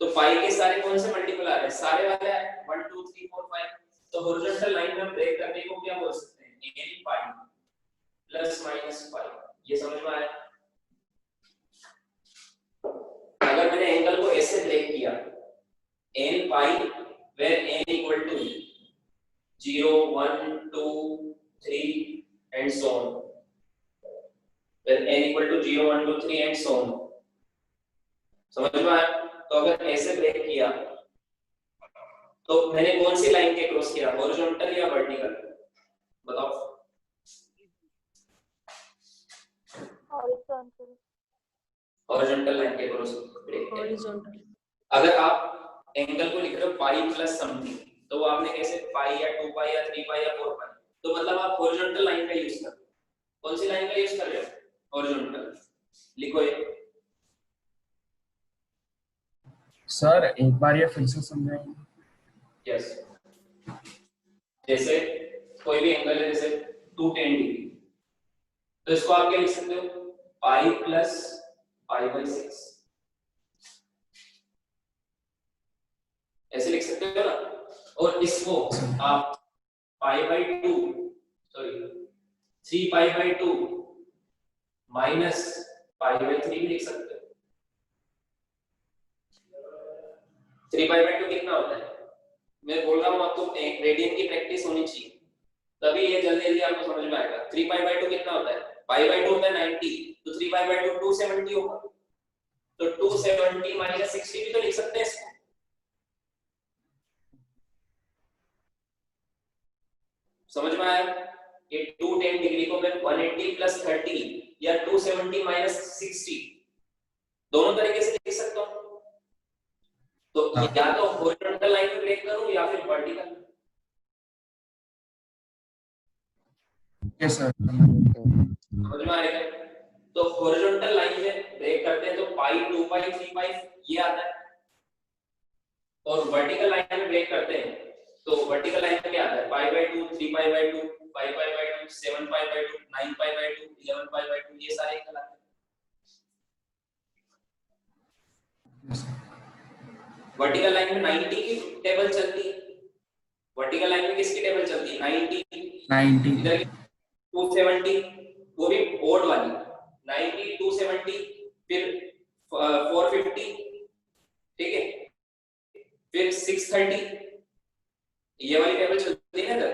तो पाई के सारे कौन से मल्टीपल आ रहे हैं, सारे वाले आ रहे हैं 1 2 3 4 5। तो हॉरिजॉन्टल लाइन में ब्रेक करने को क्या बोल सकते हैं n पाई प्लस माइनस पाई। ये समझ में आया? अगर मैंने एंगल को ऐसे ब्रेक किया n pi where n equal to 0 1 2 3 and so on, where n equal to 0 1 2 3 and so on, समझ में आया? तो अगर ऐसे ब्रेक किया तो मैंने कौन सी लाइन के क्रॉस किया, हॉरिजॉन्टल या वर्टिकल, बताओ। Horizontal. हॉरिजॉन्टल लाइन के क्रॉस ब्रेक किया। हॉरिजॉन्टल। अगर आप एंगल को लिख रहे हो पाई प्लस समथिंग, तो वो आपने कैसे पाई या 2 पाई या 3 पाई या 4 पाई, तो मतलब आप हॉरिजॉन्टल लाइन का यूज कर रहे हो। कौन सी लाइन का यूज कर रहे हो, हॉरिजॉन्टल। लिखो ये। सर एक बार ये फिर से समझाएंगे। यस, जैसे कोई भी एंगल है जैसे 210 डिग्री, तो इसको आप क्या लिख सकते हो पाई प्लस पाई बाई 6, ऐसे लिख सकते हो ना। और इसको आप pi by 2 sorry 3 pi by 2 minus pi by 3 भी लिख सकते हो। 3 पाई बाई 2 कितना होता है, मैं बोल रहा हूँ आपको रेडियन की प्रैक्टिस होनी चाहिए, तभी ये जल्दी जल्दी आपको समझ में आएगा। 3 पाई बाई 2 कितना होता है, पाई बाई 2 होता है 90, तो 3 पाई बाई 2 270 होगा, तो 270 माइनस 60 भी तो लिख सकते हैं इसको। समझ में आया? ये 210 डिग्री को मैं 180 प्लस 30 या 270 माइनस 60 दोनों तरीके से लिख सकता हूँ। तो या तो हॉरिजॉन्टल लाइन में ब्रेक करूं या फिर वर्टिकल। Yes sir. समझ में आ रहा है? तो हॉरिजॉन्टल लाइन में ब्रेक करते हैं तो पाई 2 पाई 3 पाई ये आता है, और वर्टिकल लाइन में ब्रेक करते हैं तो वर्टिकल लाइन में क्या आता है pi by 2 3 pi by 2 5 pi by 2 7 pi by 2 9 pi by 2 11 pi by 2 ये सारे एंगल आते हैं। वर्टिकल लाइन में 90 की टेबल चलती है, वर्टिकल लाइन में किसकी टेबल चलती है 90 इधर 270 वो भी ओड वाली 90 270 फिर 450 ठीक है, फिर 630 ये वाली टेबल चलती है इधर।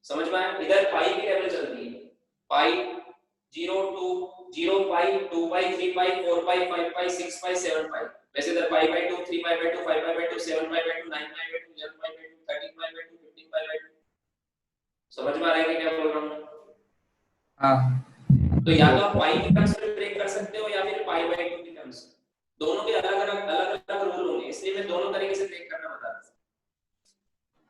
समझ में आया? इधर पाई की टेबल चलती है पाई 0 2 0 पाई 2 पाई 3 पाई 4 पाई 5 पाई 6 पाई 7 पाई। वैसे इधर pi by 2 3 pi by 2 5 pi by 2 7 pi by 2 9 pi by 2 11 pi by 2 13 pi by 2 15 pi by 2। समझ में आ रहा है क्या बोल रहा हूं? हाँ। तो या तो आप पाई की टर्म्स में ब्रेक कर सकते हो या फिर पाई बाई 2 की टर्म्स। दोनों के अलग-अलग रूल होंगे, इसलिए मैं दोनों तरीके से ब्रेक करना बता रहा हूं।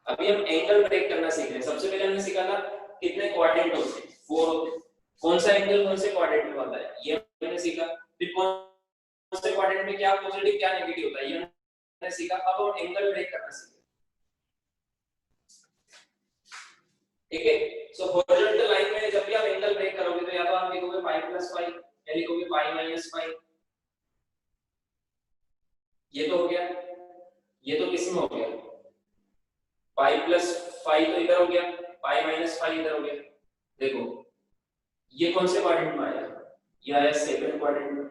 अभी हम एंगल ब्रेक करना सीख रहे हैं। सबसे पहले हमने सीखा था कितने क्वाड्रेंट होते हैं, 4 होते हैं। कौन सा एंगल कौन से क्वाड्रेंट में होता है ये हमने सीखा। फिर कौन से क्वाड्रेंट में क्या पॉजिटिव क्या नेगेटिव होता है ये हमने सीखा। अब हम एंगल ब्रेक करना सीख रहे हैं, ठीक है। सो हॉरिजॉन्टल लाइन में जब भी आप एंगल ब्रेक करोगे तो या तो आप लिखोगे पाई प्लस पाई या लिखोगे पाई माइनस पाई, ये तो हो गया। ये तो किस में हो गया, पाई प्लस फाई तो इधर हो गया, पाई माइनस फाई इधर हो गया। देखो ये कौन से क्वाड्रेंट में आया, ये आया सेकंड क्वाड्रेंट में,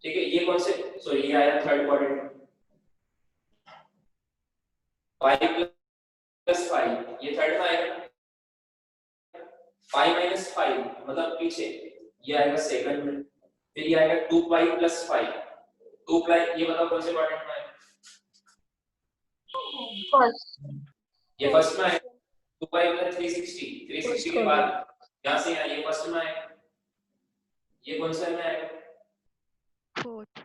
ठीक है। ये कौन से, सॉरी ये आया थर्ड क्वाड्रेंट में। पाई प्लस फाई ये थर्ड में आएगा, पाई माइनस फाई मतलब पीछे, ये आएगा सेकंड में। फिर ये आएगा 2 पाई प्लस फाई, 2 पाई ये बताओ कौन से क्वाड्रेंट में आएगा, फर्स्ट ये फर्स्ट में आएगा। 2 पाई मतलब 360, 360 के बाद यहां से यहाँ ये फर्स्ट में आएगा, ये कौन सा में आएगा, फोर्थ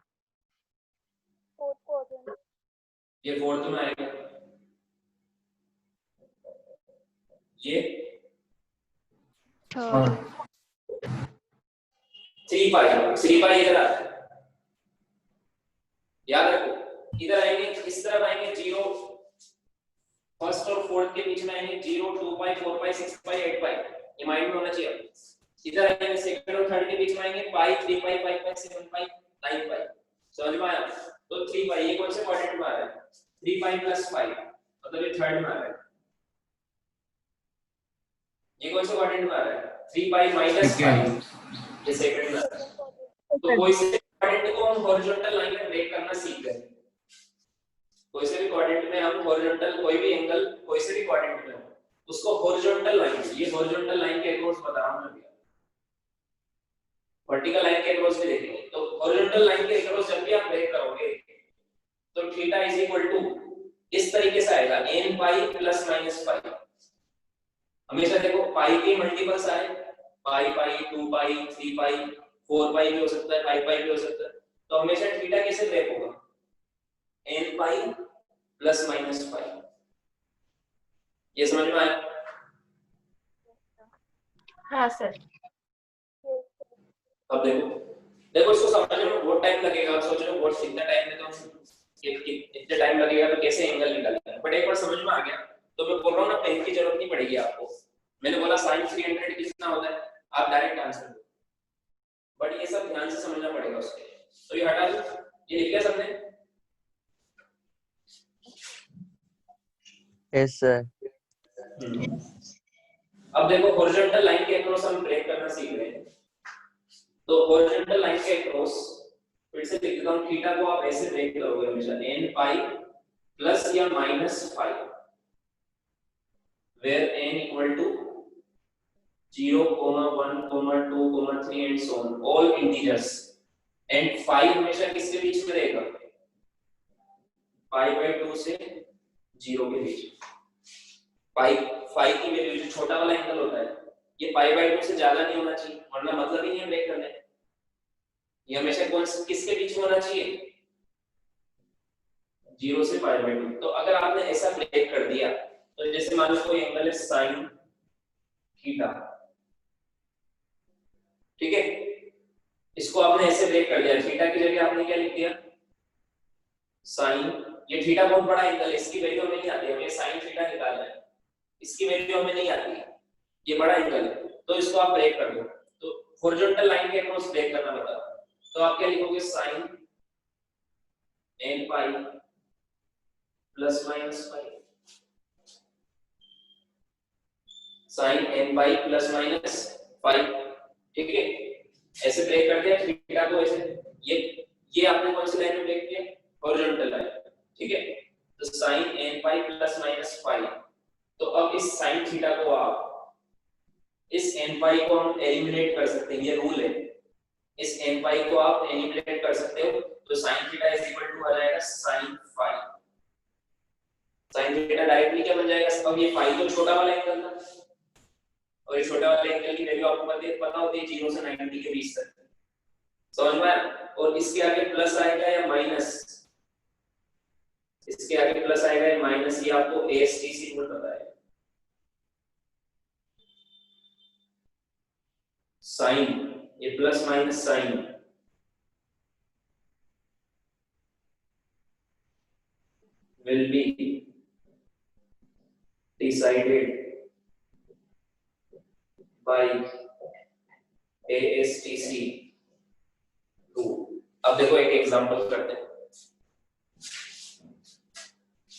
क्वाड्रेंट ये फोर्थ में आएगा, ये थर्ड 3 पाई, 3 पाई इधर आता है, याद रखो। इधर आएंगे इस तरफ आएंगे 0, फर्स्ट और फोर्थ के बीच में आएंगे 0, 2 पाई, 4 पाई, 6 पाई, 8 पाई, ये माइंड में होना चाहिए। इधर आएंगे सेकंड और थर्ड के बीच में आएंगे पाई, 3 पाई, 5 पाई, 7 पाई, 9 पाई, समझ में आया। तो 3 पाई ये कौन से क्वाड्रेंट में आ रहा है, 3 पाई प्लस 5 मतलब ये थर्ड में आ रहा है। ये कौन से क्वाड्रेंट में आ रहा है, 3 पाई माइनस 5 ये सेकंड में आ रहा है। तो कोई से क्वाड्रेंट को हम हॉरिजॉन्टल लाइन में ब्रेक करना सीख गए, कोई से भी क्वाड्रेंट में हम हॉरिजॉन्टल, कोई भी एंगल कोई से भी क्वाड्रेंट में उसको हॉरिजॉन्टल लाइन, ये हॉरिजॉन्टल लाइन के अक्रॉस बता रहा हूं मैं, वर्टिकल लाइन के अक्रॉस भी देखेंगे। तो हॉरिजॉन्टल लाइन के अक्रॉस जब भी आप ब्रेक करोगे तो थीटा इज इक्वल टू इस तरीके से आएगा, n पाई प्लस माइनस पाई। हमेशा देखो पाई के मल्टीपल्स आए, पाई पाई, 2 पाई, 3 पाई, 4 पाई भी हो सकता है, 5 पाई भी हो सकता है। तो हमेशा थीटा कैसे ब्रेक होगा, n पाई प्लस माइनस पाई। ये समझ में आया? हाँ सर। अब देखो देखो इसको समझने में बहुत टाइम लगेगा, आप सोच रहे हो बहुत कितना टाइम है, तो इतने टाइम लगेगा तो कैसे एंगल निकालेंगे, बट एक बार समझ में आ गया तो मैं बोल रहा हूँ ना, पेन की जरूरत नहीं पड़ेगी आपको। मैंने बोला sin 300 कितना होता है, आप डायरेक्ट आंसर दो, बट ये सब ध्यान से समझना पड़ेगा उसके। तो ये हटा दो, ये लिख लिया सबने? Yes sir. अब देखो हॉरिजॉन्टल लाइन के अक्रॉस हम ब्रेक करना सीख रहे हैं। तो हॉरिजॉन्टल लाइन के अक्रॉस फिर से लिख देता हूं, थीटा को आप ऐसे ब्रेक करोगे हमेशा, n पाई प्लस या minus 5 where n equal to 0, 1, 2, 3 and so on, all integers, and 5 हमेशा किसके बीच में रहेगा, पाई बाय 2 से 0 के बीच। पाई 5 की वैल्यू जो छोटा वाला एंगल होता है, ये पाई बाय 2 से ज्यादा नहीं होना चाहिए, वरना मतलब ही नहीं है ब्रेक करने। ये हमेशा कौन से किसके बीच में होना चाहिए, 0 से पाई बाय 2। तो अगर आपने ऐसा ब्रेक कर दिया, तो जैसे मान लो कोई एंगल है साइन थीटा, ठीक है, इसको आपने ऐसे ब्रेक कर दिया, थीटा की जगह आपने क्या लिख दिया, साइन, ये थीटा बहुत बड़ा एंगल है, इसकी वैल्यू हमें नहीं आती, हमें साइन थीटा निकालना है, इसकी वैल्यू हमें नहीं आती, ये बड़ा एंगल है, तो इसको आप ब्रेक कर दो। तो हॉरिजॉन्टल लाइन के अक्रॉस ब्रेक करना बता, तो आप क्या लिखोगे, sine n pi plus minus pi, sine n pi plus minus pi, ठीक है। ऐसे ब्रेक कर दिया थीटा को ऐसे, ये आपने कौन सी लाइन में ब्रेक किया, हॉरिजॉन्टल लाइन, ठीक है। तो sine n pi plus minus pi, तो अब इस साइन थीटा को आप, इस n पाई को हम एलिमिनेट कर सकते हैं, ये रूल है, इस n पाई को आप एलिमिनेट कर सकते हो। तो sin theta is equal to आ जाएगा sin phi, sin theta directly क्या बन जाएगा, अब ये फाई तो छोटा वाला एंगल था, और ये छोटा वाला एंगल की वैल्यू आपको पता होती है 0 से 90 के बीच तक, समझ में आया। और इसके आगे प्लस आएगा या माइनस, इसके आगे प्लस आएगा या माइनस, ये आपको AST सिंबल पता है, साइन, ये plus minus sine, will be decided by ASTC rule। अब देखो एक एग्जांपल करते हैं,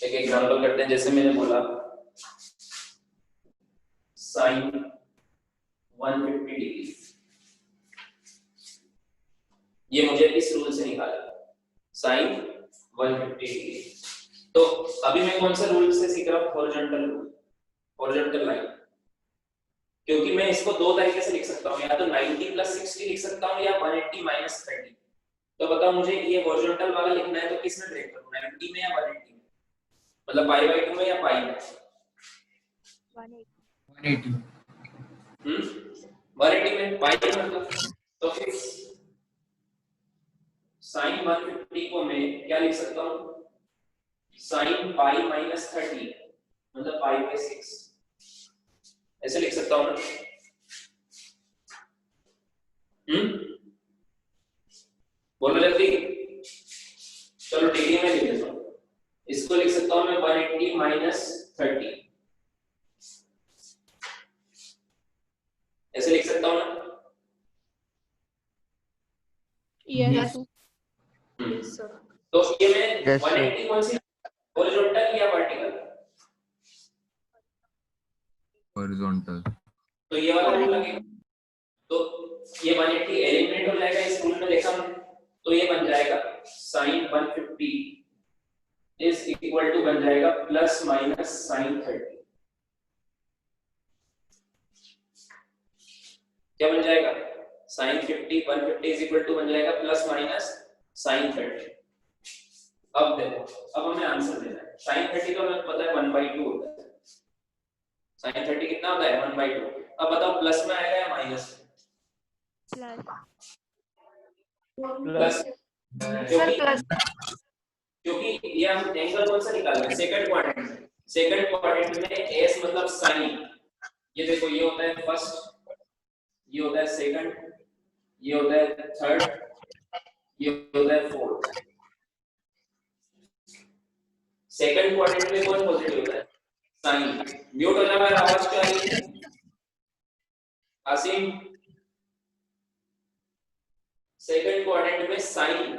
एक एग्जांपल करते हैं, जैसे मैंने बोला sin 150 डिग्री, ये मुझे इस रूल से निकाला sin 150 डिग्री। तो अभी मैं कौन सा रूल से सीख रहा हूँ? Horizontal rule, horizontal line. क्योंकि मैं इसको दो तरीके से लिख सकता हूँ, या तो 90 प्लस 60 लिख सकता हूँ या 180 माइनस 30। तो बताओ मुझे ये हॉरिजॉन्टल वाला लिखना है तो किस में ब्रेक करूँ, 90 में या 180 में? मतलब पाई बाय 2 में या पाई में? 180 180 में, पाई में मतलब। तो फिर sin 150 को मैं क्या लिख सकता हूँ? sin पाई माइनस 30 मतलब पाई बाय 6, ऐसे लिख सकता हूँ ना? बोलो जल्दी। चलो डिग्री में लिख लेता हूँ, इसको लिख सकता हूँ मैं 180 माइनस 30, ऐसे लिख सकता हूँ ना? Yes sir. तो ये मैं Yes, sir. 180 कौन सी, हॉरिजॉन्टल या वर्टिकल? हॉरिजॉन्टल। तो ये वाला रूल लगेगा, तो ये 180 एलिमिनेट हो जाएगा इस रूल में, देखा हमने। तो ये बन जाएगा sin 150 इज इक्वल टू बन जाएगा प्लस माइनस sin 30। क्या बन जाएगा? sin 150 इज इक्वल टू बन जाएगा प्लस माइनस sin 30। अब देखो, अब हमें आंसर देना है। sin 30 तो हमें पता है 1/2 होता है। sin 30 कितना होता है? 1/2। अब बताओ प्लस में आएगा या माइनस में? Plus plus, sir plus. क्योंकि ये हम एंगल कौन सा निकाल रहे हैं? सेकंड क्वाड्रेंट में। सेकंड क्वाड्रेंट में s मतलब साइन, ये देखो ये होता है फर्स्ट, ये होता है सेकंड, ये होता है थर्ड, ये होता है फोर्थ। सेकंड क्वाड्रेंट में कौन पॉजिटिव होता है? साइन। म्यूट हो जाना है, आवाज क्यों आ रही है? आसिम, सेकंड क्वाड्रेंट में साइन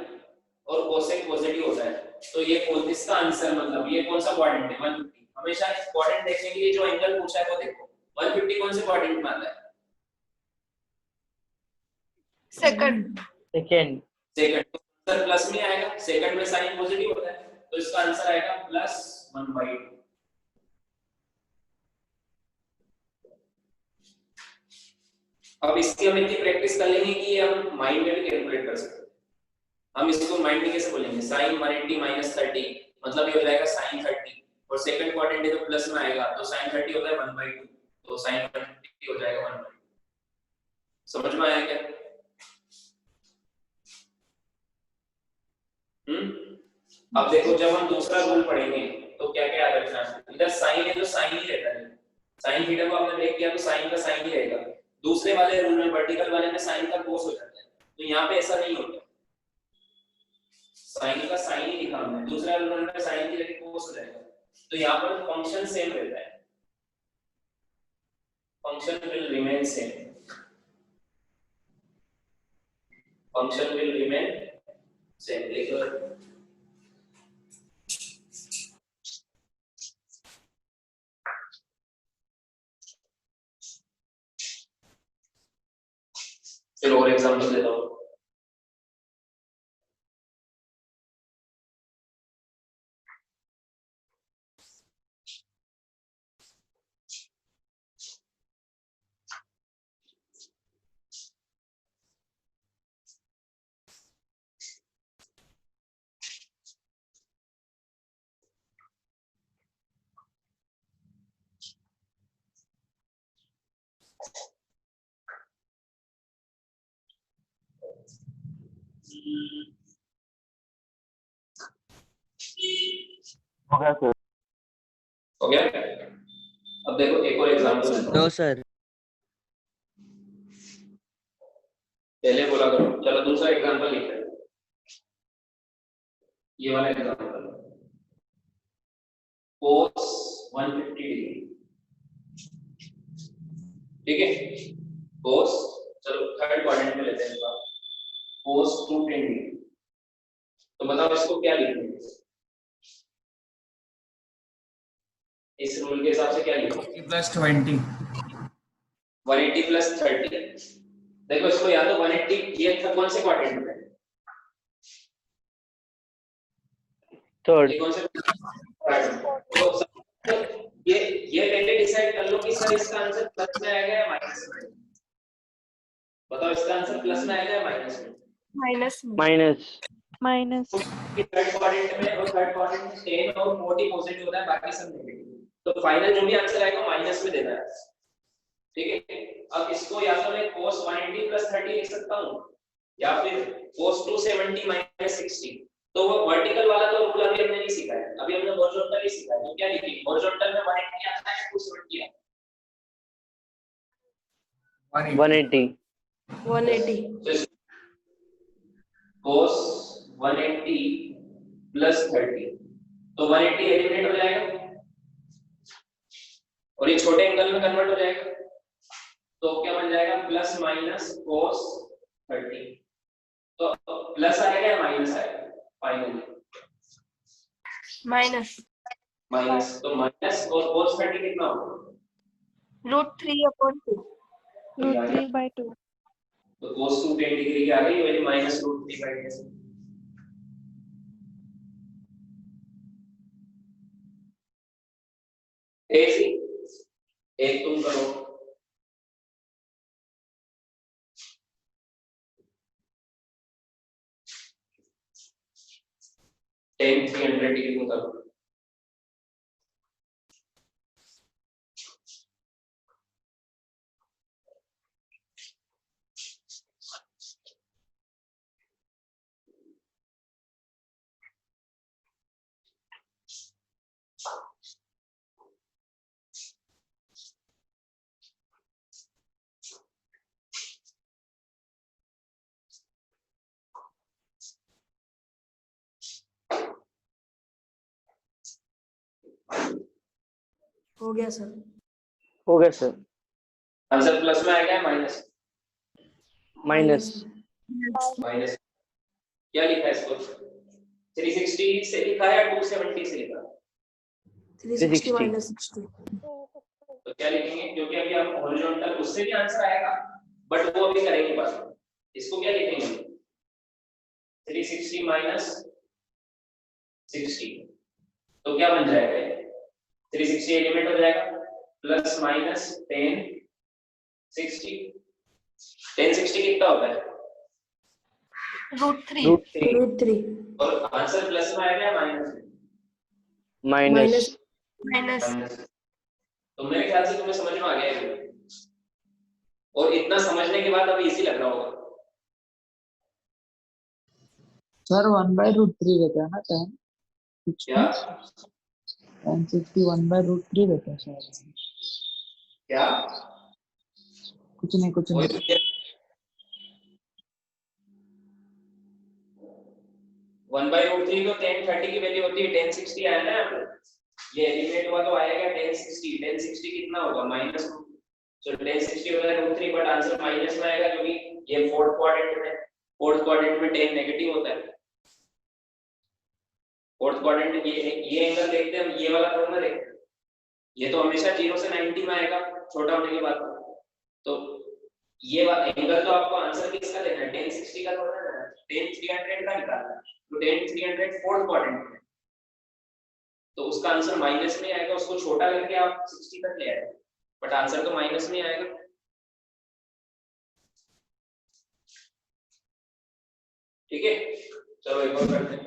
और कोसेक पॉजिटिव होता है, तो ये कौन, इसका आंसर मतलब ये कौन सा क्वाड्रेंट है? 150। हमेशा क्वाड्रेंट देखने के लिए जो एंगल पूछा है वो देखो, 150 कौन से क्वाड्रेंट में आता है? Second. Second. Second. Answer plus में आएगा, सेकंड में साइन पॉजिटिव होता है, तो इसका आंसर आएगा प्लस 1/2। अब इसकी हम इतनी प्रैक्टिस कर लेंगे कि ये हम माइंड में भी कैलकुलेट कर सकते हैं। हम इसको माइंड में कैसे बोलेंगे? sin 180 माइनस 30 मतलब ये हो जाएगा sin 30, और सेकंड क्वाड्रेंट है तो प्लस में आएगा, तो sin 30 होता है 1/2, तो sin 150 हो जाएगा 1/2। समझ में आया क्या? अब देखो जब हम दूसरा रूल पढ़ेंगे तो क्या क्या याद रखना है? इधर sin है तो sin ही रहता है, sin थीटा को आपने ब्रेक किया तो sin का sin ही रहेगा। दूसरे वाले रूल में, वर्टिकल वाले में sin का cos हो जाता है, तो यहाँ पे ऐसा नहीं होता, sin का sin ही लिखा हमने, दूसरा रूल में sin की जगह cos हो जाएगा, तो यहाँ पर फंक्शन सेम रहता है, function will remain same, function will remain same. लिख लो। चलो और एग्जांपल देता हूँ। हो गया सर। हो गया? अब देखो एक और एग्जांपल देता हूँ। No, sir. पहले बोला करो। चलो दूसरा एग्जांपल लिखते हैं, ये वाला एग्जांपल, cos 150 डिग्री, ठीक है? cos, चलो थर्ड क्वाड्रेंट में लेते हैं इसका, cos 210 डिग्री। तो बताओ इसको क्या लिखेंगे? इस रूल के हिसाब से क्या लिखेंगे? Plus 20 180 plus 30। देखो इसको या तो 180, ये था कौन से क्वाड्रेंट में? थर्ड। ये कौन से तो ये पहले डिसाइड कर लो कि सर इसका आंसर प्लस में आएगा या माइनस में। बताओ इसका आंसर प्लस में आएगा या माइनस में? माइनस में। माइनस। माइनस। थर्ड क्वाड्रेंट में, और थर्ड क्वाड्रेंट में 10 और 40 पॉजिटिव होता है, बाकी सब नेगेटिव। तो फाइनल जो भी आंसर आएगा माइनस में देना है, ठीक है। अब इसको या तो मैं cos 180 प्लस 30 लिख सकता हूँ, या फिर cos 270 माइनस 60। तो वो वर्टिकल वाला तो रूल अभी हमने नहीं सीखा है, अभी हमने हॉरिजॉन्टल ही सीखा है। तो क्या लिखेंगे? हॉरिजॉन्टल में 180 आता है, 270 आता है। 180। 180। तो cos 180 प्लस 30, तो 180 एलिमिनेट हो जाएगा और ये छोटे एंगल में कन्वर्ट हो जाएगा। तो क्या बन जाएगा? Plus minus cos 30। तो प्लस आएगा या माइनस आएगा? Finally minus. माइनस। तो माइनस cos 30 कितना होगा? √3/2। √3/2। तो cos 2 10 डिग्री की आ गई, वही माइनस √3/2। ऐसी एक तुम करो, tan 300 डिग्री में करो। हो गया सर। हो गया सर। आंसर प्लस में आएगा या माइनस? माइनस। माइनस। क्या लिखा है इसको? 360 से लिखा है या 270 से लिखा है? 360 माइनस 60। तो क्या लिखेंगे? क्योंकि अभी हम हॉरिजॉन्टल, उससे भी आंसर आएगा बट वो अभी करेंगे बाद। इसको क्या लिखेंगे? 360 माइनस 60। तो क्या बन जाएगा? 360 एलिमेंट हो जाएगा, प्लस माइनस 10 60। 10 60 कितना होता है? √3। और आंसर प्लस में आएगा या माइनस में? माइनस। माइनस। तो मेरे ख्याल से तुम्हें समझ में आ गया है, और इतना समझने के बाद अब इजी लग रहा होगा। सर 1/√3 रहता है ना tan? क्या? tan 60 1/√3 रहता है शायद। क्या? कुछ नहीं कुछ नहीं। 1/√3 तो tan 30 की वैल्यू होती है, tan 60 आया ना यहाँ पे, ये एलिमिनेट हुआ तो आएगा tan 60। tan 60 कितना होगा? माइनस। तो tan 60 होगा √3, बट आंसर माइनस में आएगा क्योंकि ये फोर्थ क्वाड्रेंट में tan नेगेटिव होता है। फोर्थ क्वाड्रेंट ये एंगल देखते हैं हम, ये वाला थोड़ा ना देखते हैं। ये तो हमेशा 0 से 90 में आएगा, छोटा होने के बाद। तो ये वाला एंगल तो आपको आंसर किसका देना है? tan 60 का थोड़ा ना, tan 300 का निकालना है। तो tan 300 फोर्थ क्वाड्रेंट में, तो उसका आंसर माइनस में आएगा। उसको छोटा करके आप 60 तक ले आए, बट आंसर तो माइनस में आएगा। ठीक है, चलो एक और करते हैं।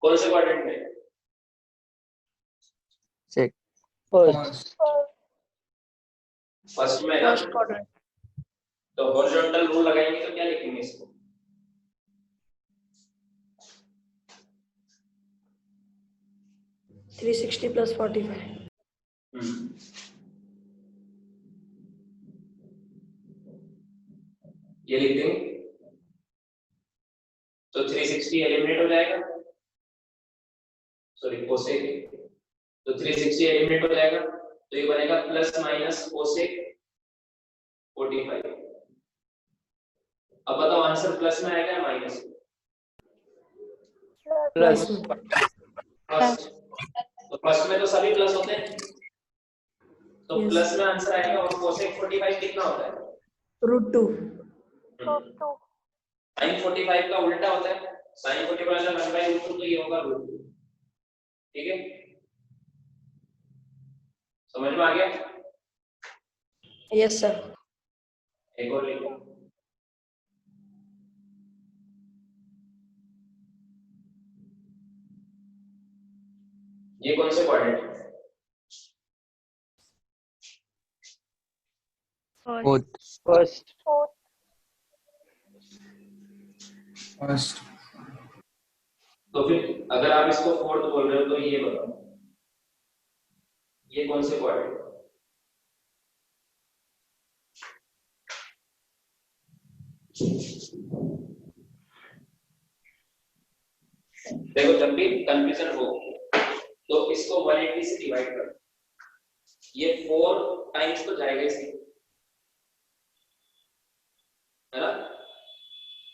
कौन से क्वाड्रेंट में? फर्स्ट। फर्स्ट में ना? तो हॉरिजॉन्टल रूल लगाएंगे तो क्या लिखेंगे इसको? Three 360 plus 45। ये लिख देंगे तो 360 एलिमिनेट हो जाएगा। सॉरी, कोसेक तो 360 एलिमिनेट हो जाएगा, तो ये बनेगा प्लस माइनस कोसेक 45। अब बताओ आंसर प्लस में आएगा या माइनस में? प्लस। फर्स्ट, तो फर्स्ट में तो सभी प्लस होते हैं, तो Yes. प्लस में आंसर आएगा। और कोसेक 45 कितना होता है? √2. साइन 45 का उल्टा होता है, साइन 45 का 1/√2, तो ये होगा √2। ठीक है, समझ में आ गया? Yes, sir. एक और लिखो, ये कौन से क्वाड्रेंट है? फोर्थ। फर्स्ट। फर्स्ट। तो फिर अगर आप इसको फोर्थ बोल रहे हो तो ये बताओ, ये कौन से क्वाड्रेंट है? देखो, जब भी कंफ्यूजन हो तो इसको 180 से डिवाइड करो, ये 4 टाइम्स तो जाएगा इसकी, है ना?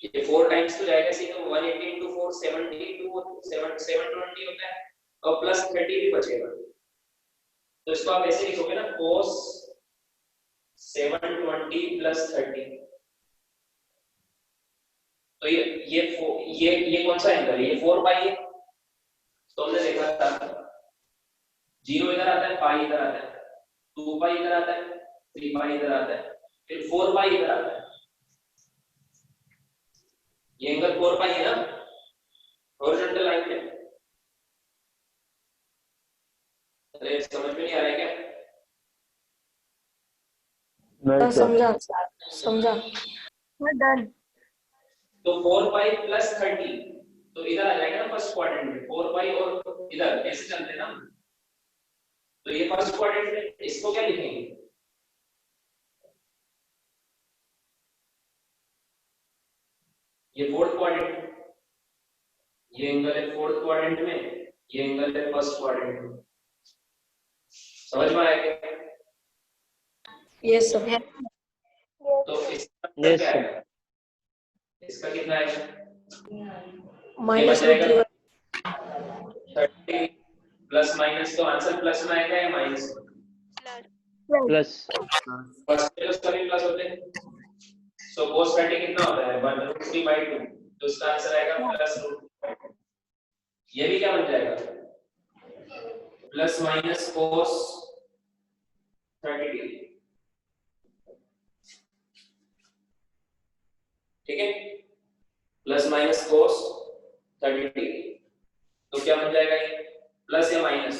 ये 4 टाइम्स तो जाएगा इसी, तो 180 into 4 720 होता है, और प्लस 30 भी बचेगा, तो इसको आप ऐसे लिखोगे ना, cos 720 plus 30। तो ये कौन सा एंगल है? ये 4 पाई है, तो हमने देखा था 0 इधर आता है, पाई इधर आता है, 2 पाई इधर आता है, 3 पाई इधर आता है, फिर 4 पाई इधर आता है। ये एंगल 4 पाई है ना हॉरिजॉन्टल लाइन में। अरे समझ में नहीं आ रहा है क्या? नहीं सर। समझा। डन। तो 4 पाई प्लस 30, तो इधर आ जाएगा ना फर्स्ट क्वाड्रेंट में, 4 पाई और इधर ऐसे चलते ना, तो ये फर्स्ट क्वाड्रेंट में, इसको क्या लिखेंगे? ये फोर्थ क्वाड्रेंट, ये एंगल है फोर्थ क्वाड्रेंट में, ये एंगल है फर्स्ट क्वाड्रेंट में। समझ में आया क्या? Yes sir. तो इसका Yes, क्या sir. है? इसका कितना है? माइनस ये बच √3 30 प्लस माइनस, तो आंसर प्लस में आएगा या माइनस में? प्लस। फर्स्ट में तो सभी प्लस होते हैं, सो cos 30 कितना होता है? 1√3/2, तो इसका आंसर आएगा प्लस √3/2। ये भी क्या बन जाएगा? Plus minus cos 30 degree. ठीक है, प्लस माइनस cos 30 डिग्री, तो क्या बन जाएगा ये? प्लस या माइनस?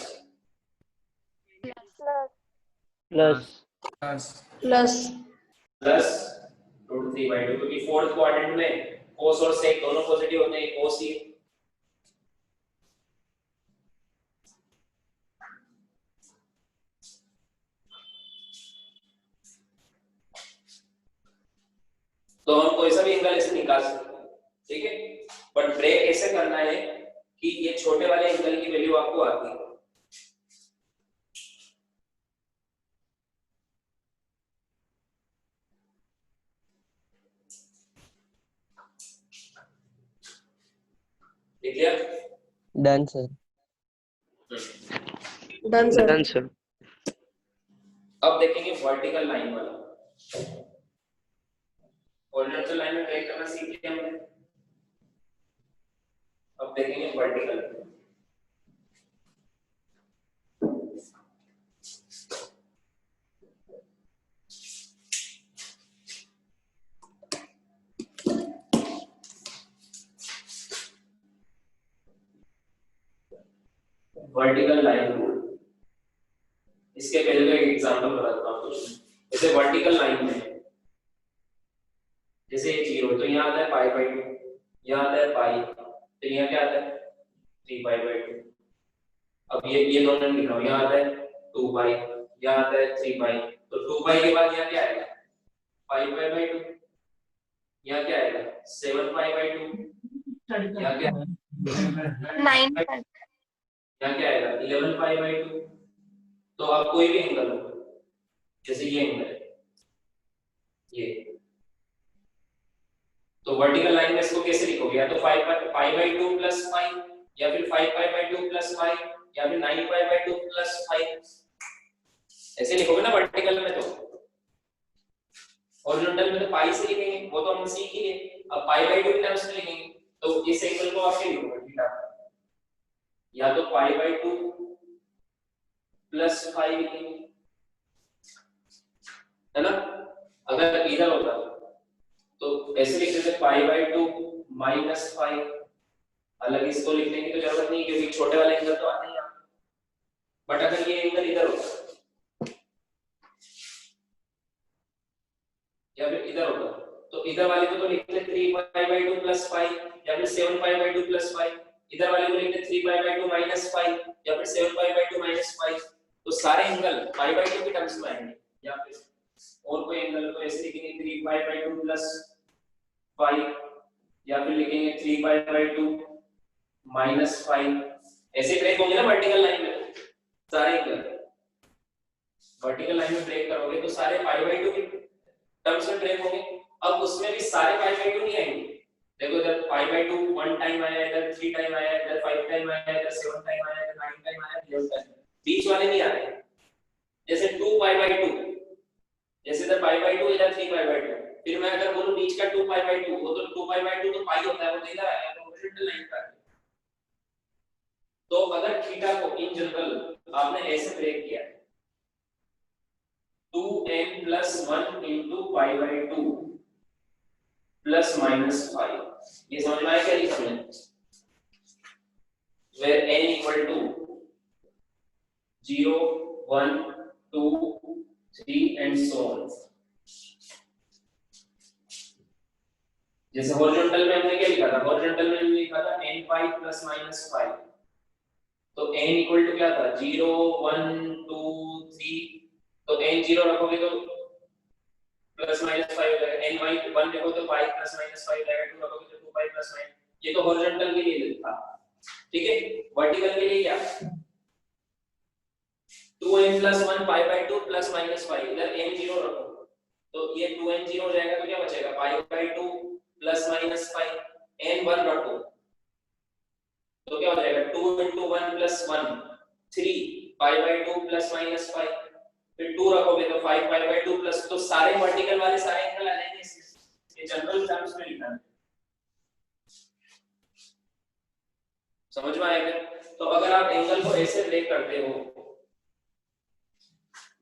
प्लस। प्लस प्लस √3/2, क्योंकि फोर्थ क्वाड्रेंट में cos और sec दोनों पॉजिटिव होते हैं, cos ही। तो हम कोई सा भी एंगल ऐसे निकाल सकते हैं, ठीक है, बट ब्रेक ऐसे करना है कि ये छोटे वाले एंगल की वैल्यू आपको आती है। ठीक है, done sir. Done sir. Done sir. अब देखेंगे वर्टिकल लाइन वाला। हॉरिजॉन्टल लाइन में ड्रैग करना सीख लिया हमने, अब देखेंगे वर्टिकल। वर्टिकल लाइन रूल, इसके पहले तो एक एग्जांपल बताता हूँ कुछ। जैसे वर्टिकल लाइन में जैसे ये 0, तो यहाँ आता है π/2, यहाँ आता है पाई, तो यहाँ क्या आता है 3π/2। अब ये दोनों लिख रहा हूँ, यहाँ आता है 2π, यहाँ आता है 3π, तो 2π के बाद यहाँ क्या आएगा 5π/2, यहाँ क्या आएगा 7π/2, यहाँ क्या 9 यहाँ क्या आएगा 11 पाई बाई 2। तो अब कोई भी एंगल हो, जैसे ये एंगल है ये, तो वर्टिकल लाइन में इसको कैसे लिखोगे? या तो 5 पाई बाई 2 प्लस 5, या फिर 5 पाई बाई 2 प्लस 5, या फिर 9 पाई बाई 2 प्लस 5, ऐसे लिखोगे ना वर्टिकल में। तो हॉरिजॉन्टल में तो पाई से लिखेंगे, वो तो हम सीख ही गए। अब पाई बाई 2 के टर्म्स में लिखेंगे, तो इस एंगल को आप क्या लिखोगे? थीटा। या तो पाई बाई 2 प्लस 5 लिखेंगे, है ना? अगर इधर होता तो ऐसे लिख देते पाई बाई 2 माइनस 5। अलग इसको लिखने की तो जरूरत नहीं, क्योंकि छोटे वाले एंगल तो आते ही हैं। बट अगर ये एंगल इधर होता या फिर इधर होता, तो इधर वाले को तो लिखते 3 पाई बाई 2 प्लस 5, या फिर 7 पाई बाई 2 प्लस 5। इधर वाले को लिखते 3 पाई बाई 2 माइनस 5, या फिर 7 पाई बाई 2 माइनस 5। तो सारे एंगल पाई बाई 2 के टर्म्स में आएंगे। या फिर और कोई एंगल तो ऐसे लिखेंगे 3 पाई बाई 2 प्लस 5, या फिर लिखेंगे 3 पाई बाई 2 माइनस 5। ऐसे ब्रेक होंगे ना वर्टिकल लाइन में सारे एंगल। वर्टिकल लाइन में ब्रेक करोगे तो सारे पाई बाई 2 के टर्म्स में ब्रेक होंगे। अब उसमें भी सारे पाई बाई 2 नहीं आएंगे। देखो इधर पाई बाई 2 1 टाइम आया, इधर 3 टाइम आया, इधर 5 टाइम आया, इधर 7 टाइम आया, इधर 9 टाइम आया, 11 टाइम। बीच वाले नहीं आ रहे। जैसे 2 पाई बाई 2, जैसे इधर पाई बाई 2, इधर 3 पाई बाई 2। फिर मैं अगर बोलूं बीच का 2 पाई बाई 2, वो तो 2 पाई बाई 2 तो पाई होता है, वो तो इधर आया, तो हॉरिजॉन्टल लाइन का। तो अगर थीटा को इन जनरल आपने ऐसे ब्रेक किया 2n plus 1 into pi by 2 plus minus 5, ये समझ में आया क्या? लिखा हमने where n equal to 0 1 2 3 and so on। जैसे हॉरिजॉन्टल में हमने क्या लिखा था? हॉरिजॉन्टल में हमने लिखा था n पाई प्लस माइनस 5। तो n इक्वल टू क्या था? 0 1 2 3। तो n 0 रखोगे तो प्लस माइनस 5 हो जाएगा। n y 1 देखो तो पाई प्लस माइनस 5 जाएगा। 2 रखोगे तो 2 पाई प्लस 9। ये तो हॉरिजॉन्टल के लिए था, ठीक है। वर्टिकल के लिए क्या? 2n plus 1 pi by 2 plus minus 5। इधर n 0 रखो तो ये 2n 0 हो जाएगा, तो क्या बचेगा? Pi by 2 plus minus 5। n 1 रखो तो क्या हो जाएगा? 2 into 1 plus 1 3 pi by 2 plus minus 5। फिर 2 रखोगे तो 5 पाई बाई 2 प्लस। तो सारे वर्टिकल वाले सारे एंगल आ जाएंगे इसमें। ये जनरल टर्म्स में लिखना है, समझ में आएगा? तो अगर आप एंगल को ऐसे ब्रेक करते हो,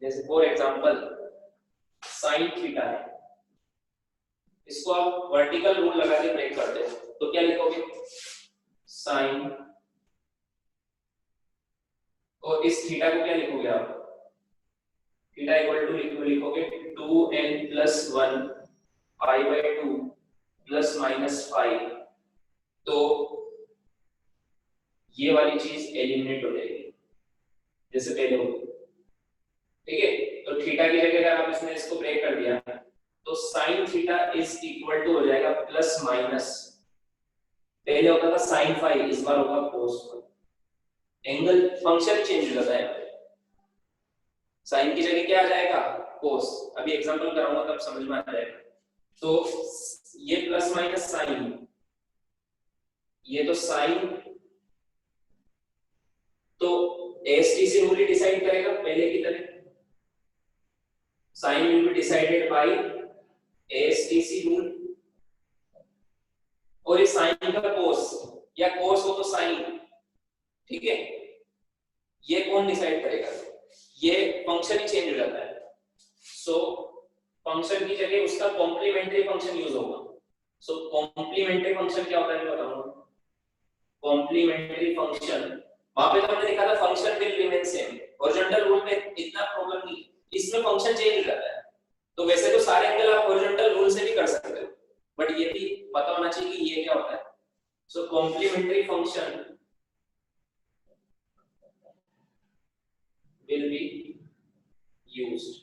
जैसे फॉर एग्जांपल sin थीटा है, इसको आप वर्टिकल रूल लगा के ब्रेक करते हो, तो क्या लिखोगे? sin, और इस थीटा को क्या लिखोगे आप? थीटा इक्वल टू लिखोगे 2n plus 1 pi by 2 plus minus 5। तो ये वाली चीज एलिमिनेट हो जाएगी जैसे पहले हो, ठीक है। तो थीटा की जगह अगर आप इसमें इसको ब्रेक कर दिया तो sin theta is equal to हो जाएगा प्लस माइनस, पहले होता था sin फाई, इस बार होगा cos phi. Angle function change हो जाता है, sin की जगह क्या आ जाएगा? cos। अभी एग्जांपल कराऊंगा तब समझ में आ जाएगा। तो ये प्लस माइनस sin, ये तो sin, तो एसटीसी रूल ही डिसाइड करेगा पहले की तरह। sin will be decided by STC rule. और इस sin का cos या cos हो तो sin, ठीक है। ये कौन डिसाइड करेगा? ये फंक्शन ही चेंज हो जाता है। सो फंक्शन की जगह उसका कॉम्प्लीमेंट्री फंक्शन यूज होगा। सो कॉम्प्लीमेंट्री फंक्शन क्या होता है मैं बताऊंगा। कॉम्प्लीमेंट्री फंक्शन, वहां पे तो हमने देखा था function will remain same. Horizontal rule में इतना प्रॉब्लम नहीं, इसमें फंक्शन चेंज हो जाता है। तो वैसे तो सारे एंगल आप हॉरिजॉन्टल रूल से भी कर सकते हो, बट ये भी पता होना चाहिए कि ये क्या होता है। So complementary function will be used,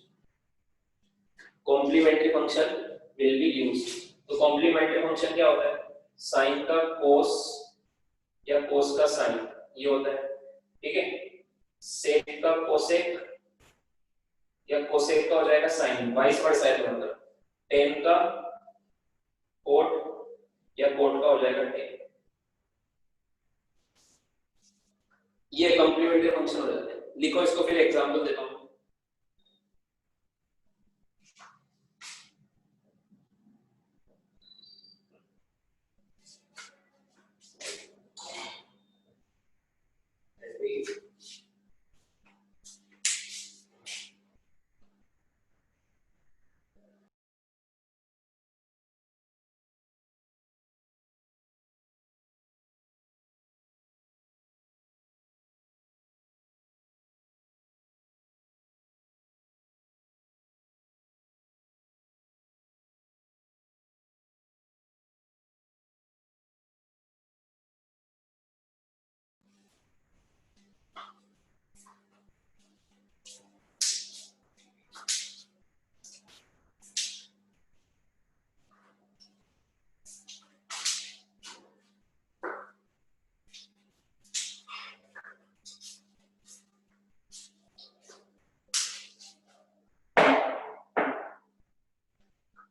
complementary function will be used। तो complementary function क्या होता है? sin का cos या cos का sin, ये होता है। ठीक है, सेक का कोसेक या कोसेक का हो जाएगा साइन, वाइस वर्सा है, मतलब टेन का कोट या कोट का हो जाएगा टेन। ये कॉम्प्लीमेंट्री फंक्शन हो जाते हैं। लिखो इसको, फिर एग्जांपल देता हूं।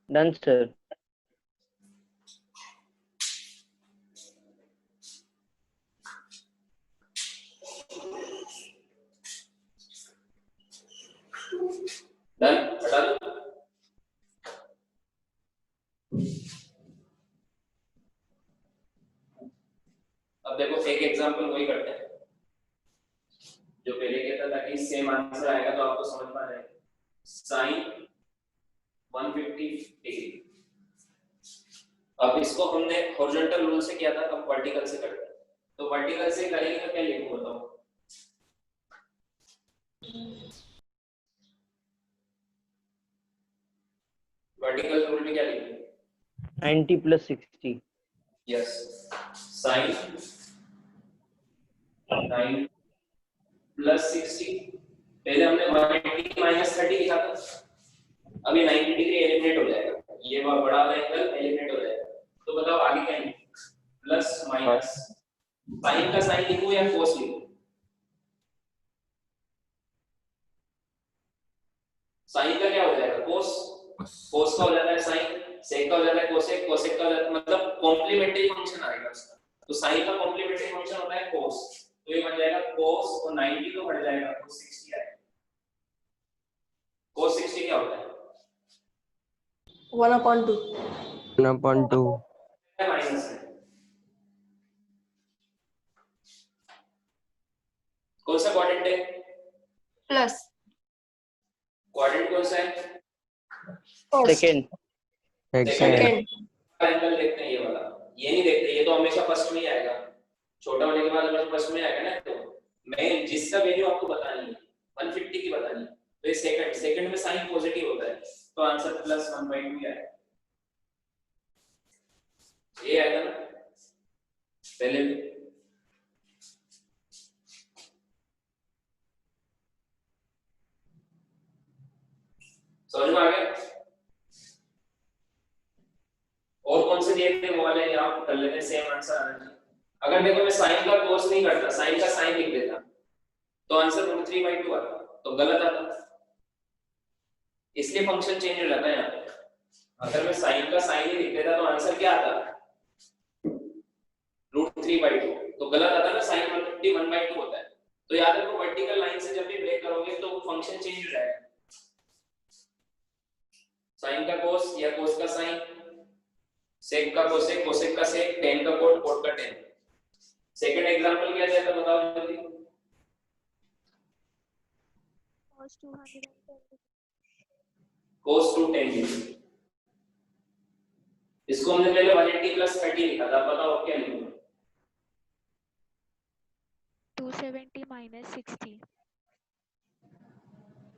Done, sir. डन, हटा दो। अब देखो एक एग्जांपल वही करते हैं जो पहले किया था, ताकि सेम आंसर आएगा तो आपको समझ में आ जाएगा। Sine 150 degree. अब इसको हमने हॉरिजॉन्टल रूल से किया था, अब वर्टिकल से करते हैं। तो वर्टिकल से करेंगे तो क्या लिखूं बताओ? वर्टिकल रूल में क्या लिखूं? 90 plus 60. Yes, sign 9 plus 60। पहले हमने 180 माइनस 30 लिखा था, अभी 90 डिग्री एलिमिनेट हो जाएगा, ये बड़ा वाला एंगल एलिमिनेट हो जाएगा। तो बताओ आगे क्या लिखूं? प्लस माइनस, साइन का साइन लिखूं या कोस लिखूं? साइन का क्या हो जाएगा? कोस। कोस का हो जाता है साइन, सेक का हो जाता है कोसेक, कोसेक का हो जाता है, मतलब कॉम्प्लीमेंट्री फंक्शन आएगा उसका। तो साइन का कॉम्प्लीमेंट्री फंक्शन होता है कोस, तो ये बन जाएगा कोस, और 90 तो हट जाएगा तो 60 आएगा। कोस 60 क्या होता है? 1/2 1/2 माइनस है। कौन सा क्वाड्रेंट है? प्लस क्वाड्रेंट कौन सा है? Second. सेकंड एंगल देखते हैं ये वाला, ये नहीं देखते, ये तो हमेशा फर्स्ट में ही आएगा, छोटा होने के बाद हमेशा फर्स्ट में आएगा ना। तो मैं जिसका वैल्यू आपको बतानी है 150 की बतानी है, तो ये सेकंड, सेकंड में साइन पॉजिटिव होता है, तो आंसर प्लस 1/2 आएगा। ये आएगा ना पहले भी। समझ में आ गया? और कौन से दिए थे वो वाले यहाँ कर लेते हैं, सेम आंसर आना चाहिए। अगर देखो मैं साइन का कोस नहीं करता, साइन का साइन लिख देता, तो आंसर √3/2 आता, तो गलत आता, इसलिए फंक्शन चेंज हो जाता है यहाँ पे। अगर मैं साइन का साइन ही लिख देता तो आंसर क्या आता? √3/2, तो गलत आता ना, साइन 150 1/2 होता है। तो याद रखो वर्टिकल लाइन से जब भी ब्रेक करोगे तो फंक्शन चेंज हो जाएगा। साइन का कोस या कोस का साइन, सेक का कोसेक, कोसेक का सेक, टेन का कोट, कोट का टेन। सेकंड एग्जांपल क्या दिया था बताओ जल्दी? cos 210। इसको हमने पहले 180 प्लस 30 लिखा था, बताओ अब क्या लिखूंगा? 270 minus 60.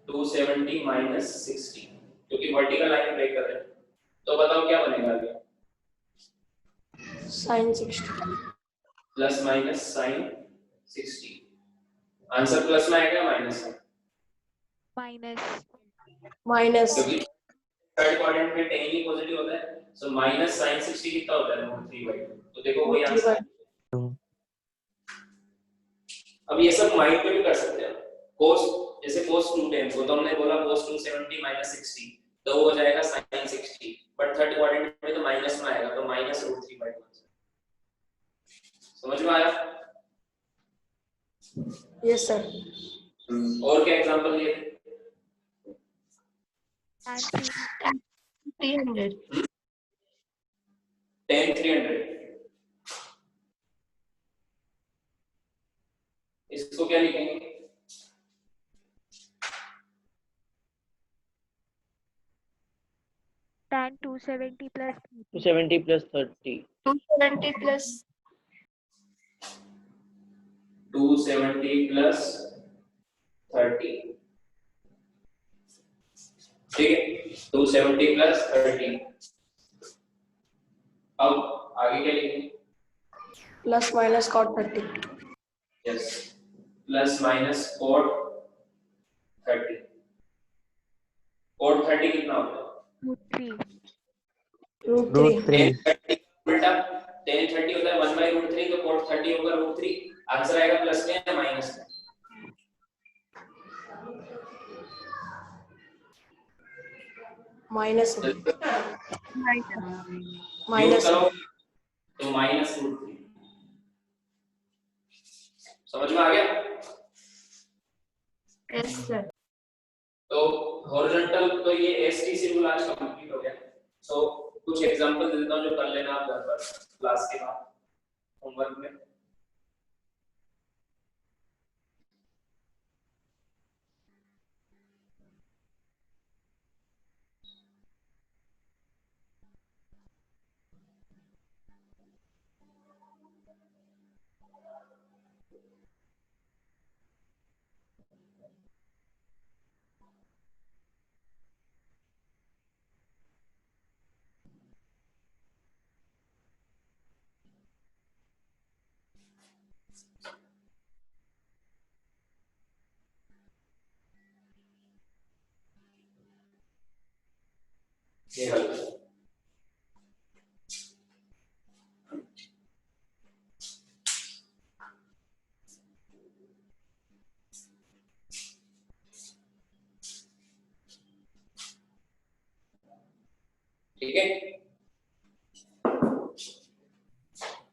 270 माइनस 60, क्योंकि वर्टिकल लाइन ब्रेक कर रहे हैं। तो बताओ क्या बनेगा आगे? sin 60 plus minus sine 60। Answer plus में आएगा माइनस में? माइनस क्योंकि थर्ड क्वाड्रेंट में टेन ही पॉजिटिव होता है, सो माइनस साइन 60 कितना होता है? √3/2। तो देखो वही आंसर है। अब ये सब माइंड में भी कर सकते हैं cos, जैसे cos 210 को तो हमने बोला cos 270 minus 60 तो वो हो जाएगा sin 60, बट थर्ड क्वाड्रेंट में तो माइनस में आएगा तो माइनस रूट 3/1। समझ में आया? Yes, sir. और क्या एग्जांपल लिए? and 300. 10 300 इसको क्या लिखेंगे? tan 270 plus 270 plus 30. 270 plus 270 plus 30, ठीक है, 270 plus 30। अब आगे क्या लिखेंगे? plus minus cot 30. Yes, plus minus cot 30। cot 30 कितना होता है? root 3. Root 3. 10 उल्टा 10 30 होता है 1/√3 तो cot 30 होगा √3। आंसर आएगा प्लस में या माइनस में? Minus. Minus Minus. तो माइनस √3। समझ में आ गया? Yes, sir. तो हॉरिजॉन्टल तो ये एसटीसी रूल आज कंप्लीट हो गया। सो कुछ एग्जांपल दे देता हूं जो कर लेना आप घर पर क्लास के बाद होमवर्क में। ये हल ठीक है।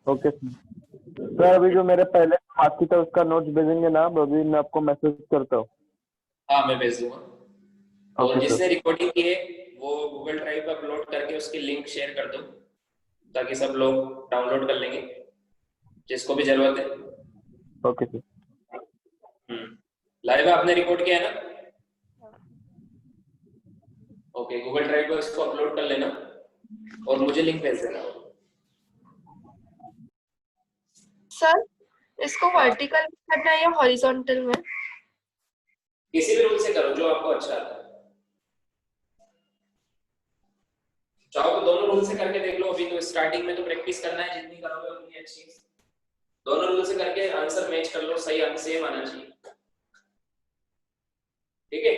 ओके सर, अभी जो मेरे पहले बाकी था उसका नोट्स भेजेंगे ना, अभी मैं आपको मैसेज करता हूँ। हाँ मैं भेज दूंगा। और ओके जिसने सर। रिकॉर्डिंग की है वो गूगल ड्राइव पर अपलोड करके उसकी लिंक शेयर कर दो ताकि सब लोग डाउनलोड कर लेंगे जिसको भी जरूरत है। Okay sir. लाइव आपने रिकॉर्ड किया है ना? ओके, गूगल ड्राइव पर इसको अपलोड कर लेना और मुझे लिंक भेज देना। सर, इसको वर्टिकल में करना है या हॉरिजॉन्टल में? किसी भी रूल से करो जो आपको अच्छा लगता है। चाहो तो दोनों रूल से करके देख लो। अभी तो स्टार्टिंग में तो प्रैक्टिस करना है, जितनी करोगे उतनी अच्छी। दोनों रूल से करके आंसर मैच कर लो, सही आंसर सेम आना चाहिए। ठीक है।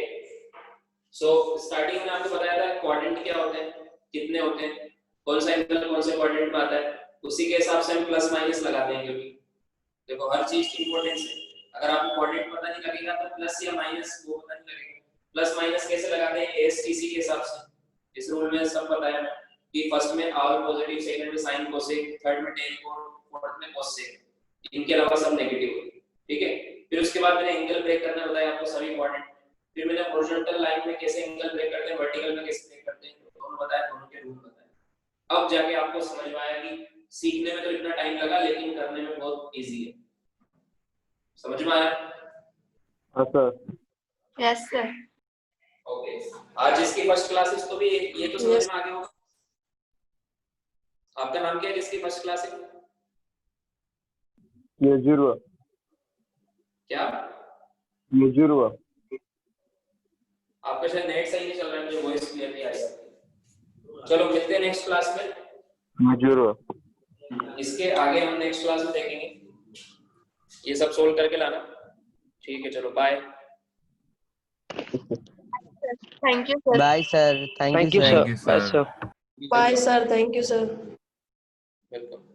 सो स्टार्टिंग में आपको बताया था क्वाड्रेंट क्या होते हैं, कितने होते हैं, कौन सा एंगल कौन से क्वाड्रेंट में आता है, उसी के हिसाब से हम प्लस माइनस लगा देंगे। क्योंकि देखो हर चीज की इंपॉर्टेंस है। अगर आपको क्वाड्रेंट पता नहीं लगेगा तो प्लस या माइनस वो पता नहीं लगेगा। प्लस माइनस कैसे लगाते हैं? एएसटीसी के हिसाब से। इस रूल में सब बताया कि फर्स्ट में ऑल पॉजिटिव, सेकंड में साइन कोसेक, थर्ड में टेन कोण, फोर्थ में कोसेक, इनके अलावा सब नेगेटिव होते हैं। ठीक है। फिर उसके बाद मैंने एंगल ब्रेक करना बताया आपको, सभी इंपॉर्टेंट। फिर मैंने हॉरिजॉन्टल लाइन में कैसे एंगल ब्रेक करते हैं, वर्टिकल में कैसे ब्रेक करते हैं, दोनों बताया, दोनों के रूल बताए। अब जाके आपको समझ में आया कि सीखने में तो इतना टाइम लगा लेकिन करने में बहुत इजी है। समझ में आया? हाँ सर। Yes sir. ओके, आज इसकी फर्स्ट क्लास है, इसको भी ये तो समझ में आ गया होगा। आपका नाम क्या है जिसकी फर्स्ट क्लास है? यजुर्वा। क्या? यजुर्वा। आपका शायद नेट सही नहीं चल रहा है, मुझे वॉइस क्लियर नहीं आ रही। चलो मिलते हैं नेक्स्ट क्लास में। यजुर्वा। इसके आगे हम नेक्स्ट क्लास में देखेंगे। ये सब सोल्व करके लाना। ठीक है, चलो bye. Thank you sir. Bye sir, thank Thank you you, sir. Thank you, sir. Bye, sir. sir. Bye sir, thank you sir. Welcome.